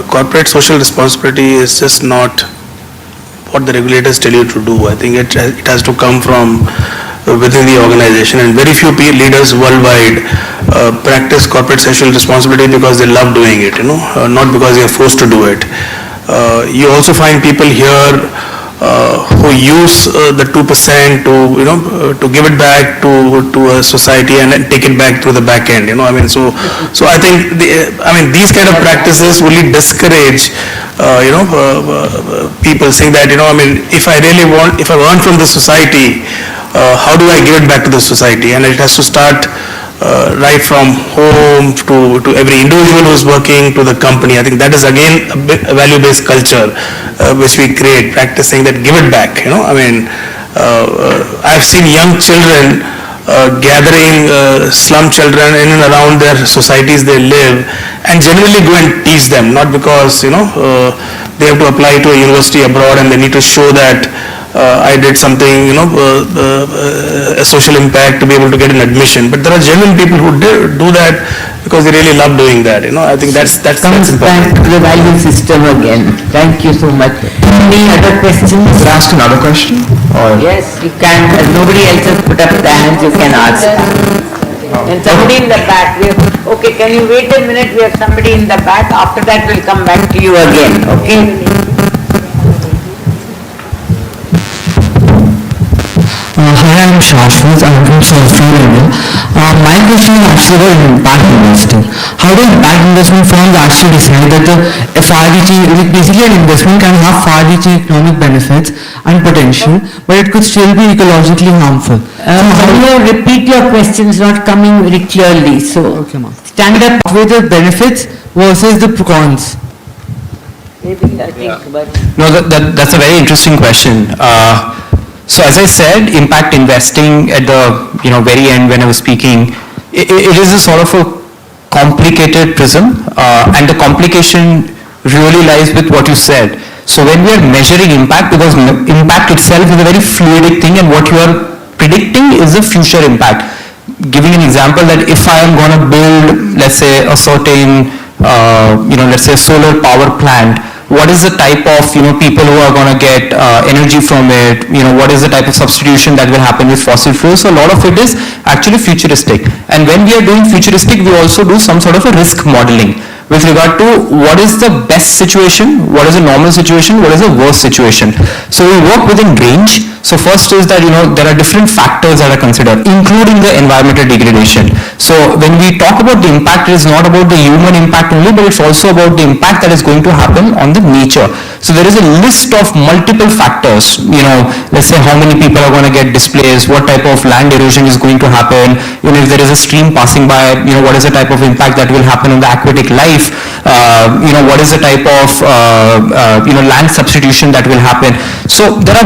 [SPEAKER 16] corporate social responsibility is just not what the regulators tell you to do. I think it has to come from within the organization, and very few leaders worldwide practice corporate social responsibility because they love doing it, not because they are forced to do it. You also find people here who use the 2% to give it back to a society and then take it back through the back end. So I think these kind of practices really discourage people saying that if I earn from the society, how do I give it back to the society? And it has to start right from home to every individual who's working to the company. I think that is again a value-based culture which we create, practicing that give it back. I've seen young children gathering slum children in and around their societies they live, and generally go and teach them, not because they have to apply to a university abroad and they need to show that I did something, a social impact to be able to get an admission. But there are genuine people who do that because they really love doing that. I think that's
[SPEAKER 14] comes back to the value system again. Thank you so much. Any other questions?
[SPEAKER 20] Could I ask another question? Or?
[SPEAKER 14] Yes, you can. As nobody else has put up the hands, you can ask. And somebody in the back. Okay, can you wait a minute? We have somebody in the back. After that, we'll come back to you again. Okay?
[SPEAKER 21] Hi, I'm Shashwat. I'm from Software India. My question is actually about impact investing. How do impact investment firms actually decide that the far-reaching, basically an investment can have far-reaching economic benefits and potential, but it could still be ecologically harmful?
[SPEAKER 14] Can you repeat your question? It's not coming very clearly. So,
[SPEAKER 21] stand up with the benefits versus the cons.
[SPEAKER 14] Maybe I think, but
[SPEAKER 18] No, that's a very interesting question. So as I said, impact investing at the very end when I was speaking, it is a sort of a complicated prism, and the complication really lies with what you said. So when we are measuring impact, because impact itself is a very fluidic thing, and what you are predicting is the future impact. Giving an example, that if I am going to build, let's say, a certain, let's say solar power plant, what is the type of, people who are going to get energy from it, what is the type of substitution that will happen with fossil fuels. So a lot of it is actually futuristic. And when we are doing futuristic, we also do some sort of a risk modeling with regard to what is the best situation, what is a normal situation, what is a worst situation. So we work within range. So first is that, there are different factors that are considered, including the environmental degradation. So when we talk about the impact, it is not about the human impact only, but it's also about the impact that is going to happen on the nature. So there is a list of multiple factors, let's say how many people are going to get displaced, what type of land erosion is going to happen, if there is a stream passing by, what is the type of impact that will happen on the aquatic life, what is the type of, land substitution that will happen. So there are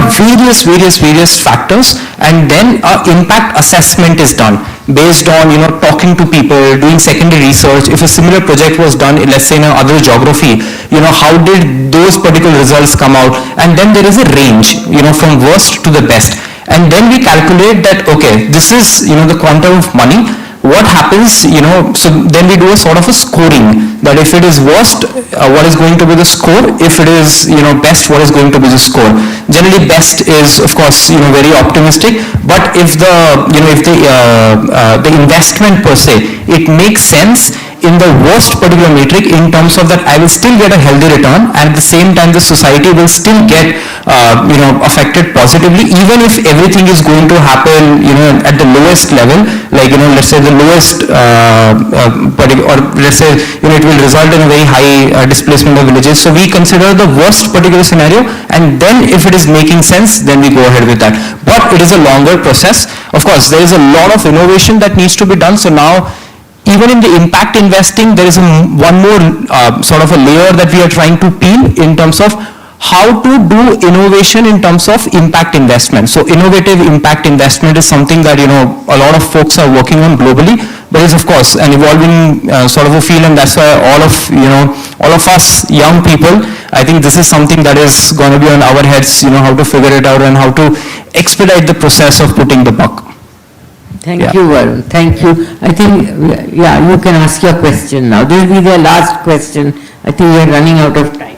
[SPEAKER 18] various factors, and then impact assessment is done based on, talking to people, doing secondary research. If a similar project was done, let's say in other geography, how did those particular results come out? And then there is a range, from worst to the best. And then we calculate that, okay, this is, the quantum of money. What happens, so then we do a sort of a scoring, that if it is worst, what is going to be the score? If it is, best, what is going to be the score? Generally, best is, of course, very optimistic, but if the, the investment per se, it makes sense in the worst particular metric in terms of that I will still get a healthy return, and at the same time the society will still get affected positively, even if everything is going to happen at the lowest level, like let's say the lowest or let's say it will result in a very high displacement of villages. So we consider the worst particular scenario, and then if it is making sense, then we go ahead with that. But it is a longer process. Of course, there is a lot of innovation that needs to be done. So now, even in the impact investing, there is one more sort of a layer that we are trying to peel in terms of how to do innovation in terms of impact investment. So innovative impact investment is something that, a lot of folks are working on globally, but it's of course an evolving sort of a field, and that's why all of us young people, I think this is something that is going to be on our heads, how to figure it out and how to expedite the process of putting the buck.
[SPEAKER 14] Thank you, Varun. Thank you. I think, you can ask your question now. This will be the last question. I think we are running out of time.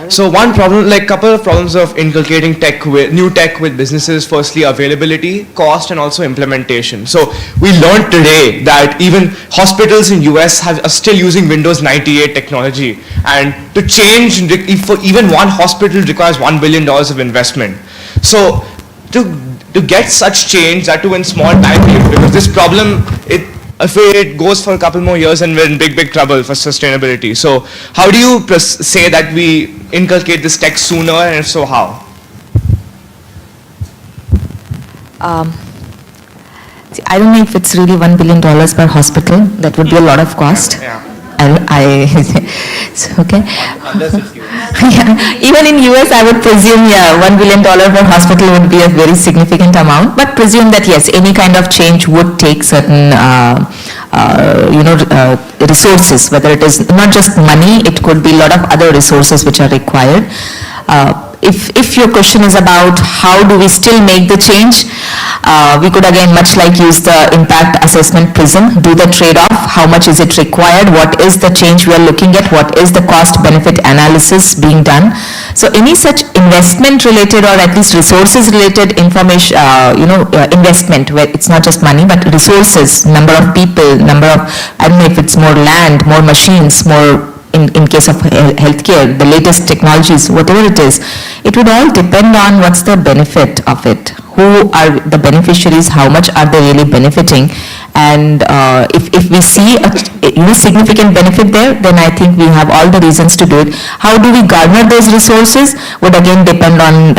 [SPEAKER 20] So one problem, couple of problems of inculcating new tech with businesses. Firstly, availability, cost, and also implementation. So we learned today that even hospitals in US are still using Windows 98 technology, and to change for even one hospital requires $1 billion of investment. So to get such change, that too in small time period, because this problem, if it goes for a couple more years, and we're in big trouble for sustainability. So how do you say that we inculcate this tech sooner, and if so, how?
[SPEAKER 17] See, I don't know if it's really $1 billion per hospital. That would be a lot of cost. Okay. Even in US, I would presume, $1 billion per hospital would be a very significant amount, but presume that yes, any kind of change would take certain, resources, whether it is not just money, it could be a lot of other resources which are required. If your question is about how do we still make the change, we could again, much like use the impact assessment prism, do the trade-off, how much is it required, what is the change we are looking at, what is the cost-benefit analysis being done. So any such investment-related or at least resources-related information, investment, where it's not just money, but resources, number of people, I don't know if it's more land, more machines, more in case of healthcare, the latest technologies, whatever it is, it would all depend on what's the benefit of it. Who are the beneficiaries? How much are they really benefiting? And if we see a significant benefit there, then I think we have all the reasons to do it. How do we garner those resources would again depend on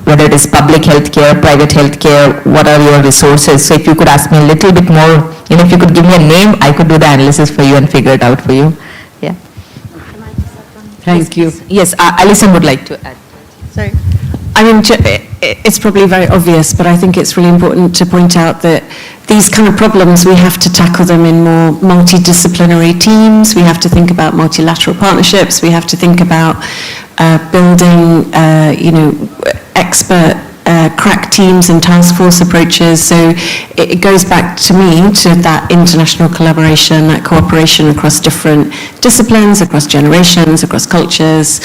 [SPEAKER 17] whether it is public healthcare, private healthcare, what are your resources. So if you could ask me a little bit more, if you could give me a name, I could do the analysis for you and figure it out for you. Yeah.
[SPEAKER 14] Thank you.
[SPEAKER 17] Yes, Alison would like to add.
[SPEAKER 2] Sorry. I mean, it's probably very obvious, but I think it's really important to point out that these kind of problems, we have to tackle them in more multidisciplinary teams. We have to think about multilateral partnerships. We have to think about building, expert crack teams and task force approaches. So it goes back to me to that international collaboration, that cooperation across different disciplines, across generations, across cultures,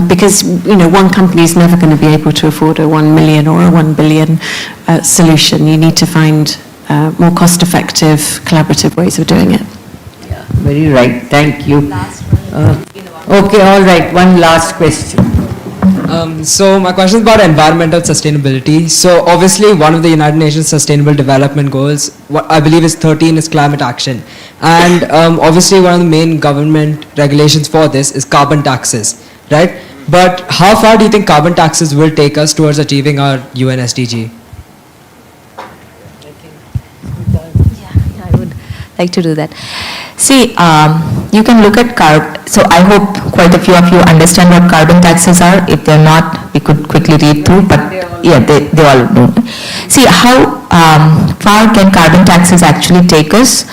[SPEAKER 2] because one company is never going to be able to afford a 1 million or a 1 billion solution. You need to find more cost-effective, collaborative ways of doing it.
[SPEAKER 14] Yeah, very right. Thank you. Okay, all right. One last question.
[SPEAKER 3] So my question is about environmental sustainability. So obviously one of the United Nations Sustainable Development Goals, what I believe is 13, is climate action. And obviously one of the main government regulations for this is carbon taxes, right? But how far do you think carbon taxes will take us towards achieving our UN SDG?
[SPEAKER 17] I would like to do that. See, you can look at so I hope quite a few of you understand what carbon taxes are. If they're not, we could quickly read through, but yeah, they all know. See, how far can carbon taxes actually take us?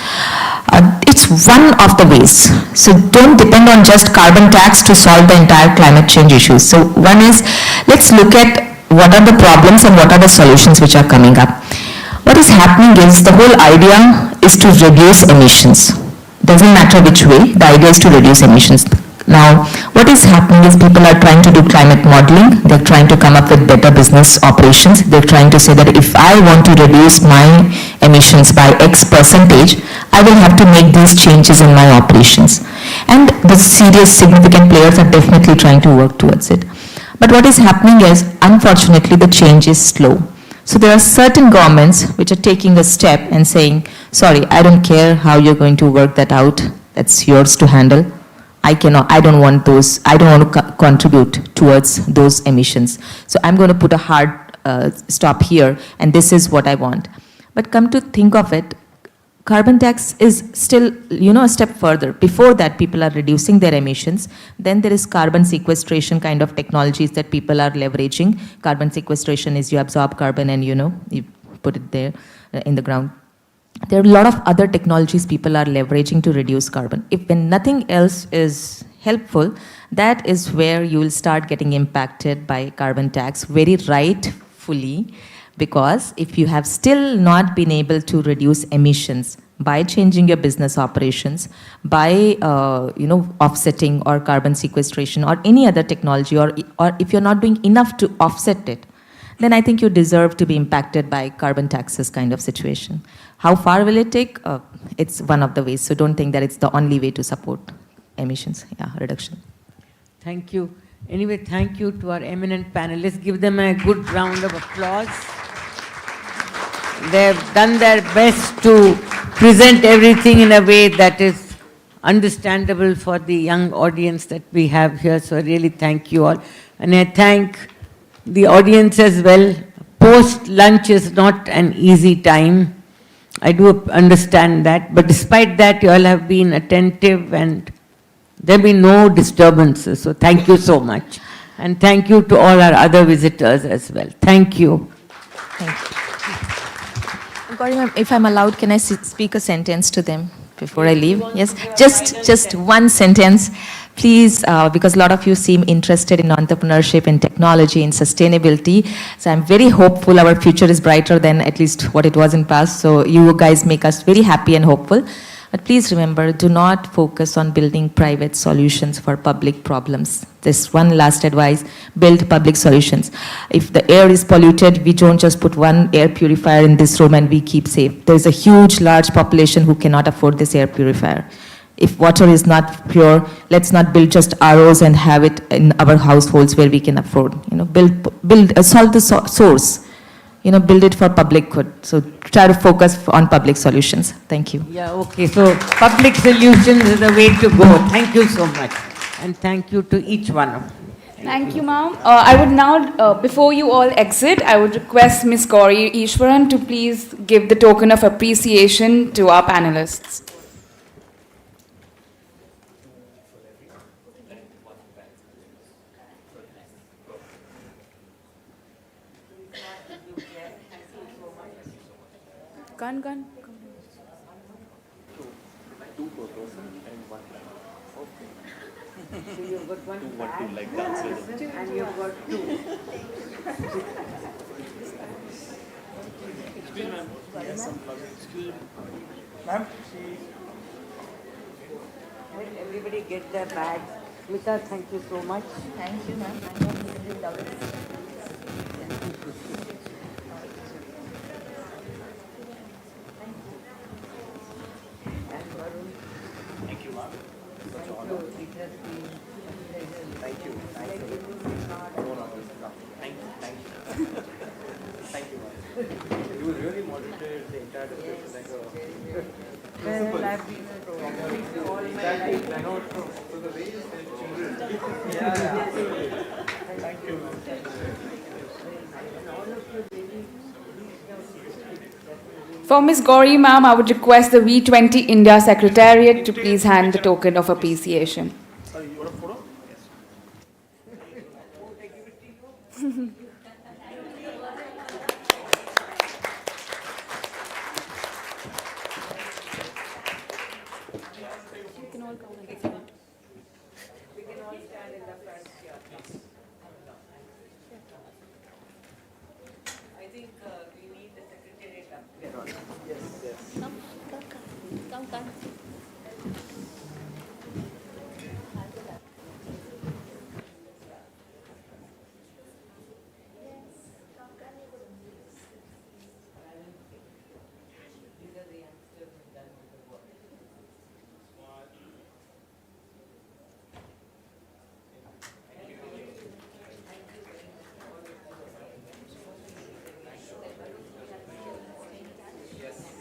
[SPEAKER 17] It's one of the ways. So don't depend on just carbon tax to solve the entire climate change issues. So one is, let's look at what are the problems and what are the solutions which are coming up. What is happening is the whole idea is to reduce emissions. Doesn't matter which way, the idea is to reduce emissions. Now, what is happening is people are trying to do climate modeling, they're trying to come up with better business operations, they're trying to say that if I want to reduce my emissions by X percentage, I will have to make these changes in my operations. And the serious, significant players are definitely trying to work towards it. But what is happening is, unfortunately, the change is slow. So there are certain governments which are taking a step and saying, sorry, I don't care how you're going to work that out. That's yours to handle. I don't want to contribute towards those emissions. So I'm going to put a hard stop here, and this is what I want. But come to think of it, carbon tax is still, a step further. Before that, people are reducing their emissions. Then there is carbon sequestration kind of technologies that people are leveraging. Carbon sequestration is you absorb carbon and, you put it there in the ground. There are a lot of other technologies people are leveraging to reduce carbon. When nothing else is helpful, that is where you will start getting impacted by carbon tax very rightfully. Because if you have still not been able to reduce emissions by changing your business operations, by offsetting or carbon sequestration or any other technology, or if you're not doing enough to offset it, then I think you deserve to be impacted by carbon taxes kind of situation. How far will it take? It's one of the ways. So don't think that it's the only way to support emissions reduction.
[SPEAKER 14] Thank you. Anyway, thank you to our eminent panelists. Give them a good round of applause. They've done their best to present everything in a way that is understandable for the young audience that we have here. So I really thank you all. And I thank the audience as well. Post-lunch is not an easy time. I do understand that. But despite that, you all have been attentive and there have been no disturbances. So thank you so much. And thank you to all our other visitors as well. Thank you.
[SPEAKER 17] Thank you. Gowri ma'am, if I'm allowed, can I speak a sentence to them before I leave? Yes, just one sentence, please, because a lot of you seem interested in entrepreneurship, in technology, in sustainability. So I'm very hopeful our future is brighter than at least what it was in past. So you guys make us very happy and hopeful. But please remember, do not focus on building private solutions for public problems. This one last advice, build public solutions. If the air is polluted, we don't just put one air purifier in this room and we keep safe. There's a huge, large population who cannot afford this air purifier. If water is not pure, let's not build just ROs and have it in our households where we can afford. Solve the source. Build it for public good. So try to focus on public solutions. Thank you.
[SPEAKER 14] Yeah, okay. So public solutions is the way to go. Thank you so much. And thank you to each one of you.
[SPEAKER 1] Thank you, ma'am. I would now, before you all exit, I would request Ms. Gowri Ishwaran to please give the token of appreciation to our panelists. Gun.
[SPEAKER 22] Two per person and one line. Okay.
[SPEAKER 14] So you've got one
[SPEAKER 22] like dancers.
[SPEAKER 14] and you've got two. Ma'am, everybody get their bags. Smita, thank you so much. Thank you, ma'am. And Varun. Thank you, ma'am. Thank you. It has been a pleasure. Thank you. Thank you. Thank you. Thank you, ma'am. You really moderated the entire discussion. Well, I've been all my life. I know. So the way you said children. Yeah. Thank you.
[SPEAKER 1] For Ms. Gowri, ma'am, I would request the V20 India Secretariat to please hand the token of appreciation.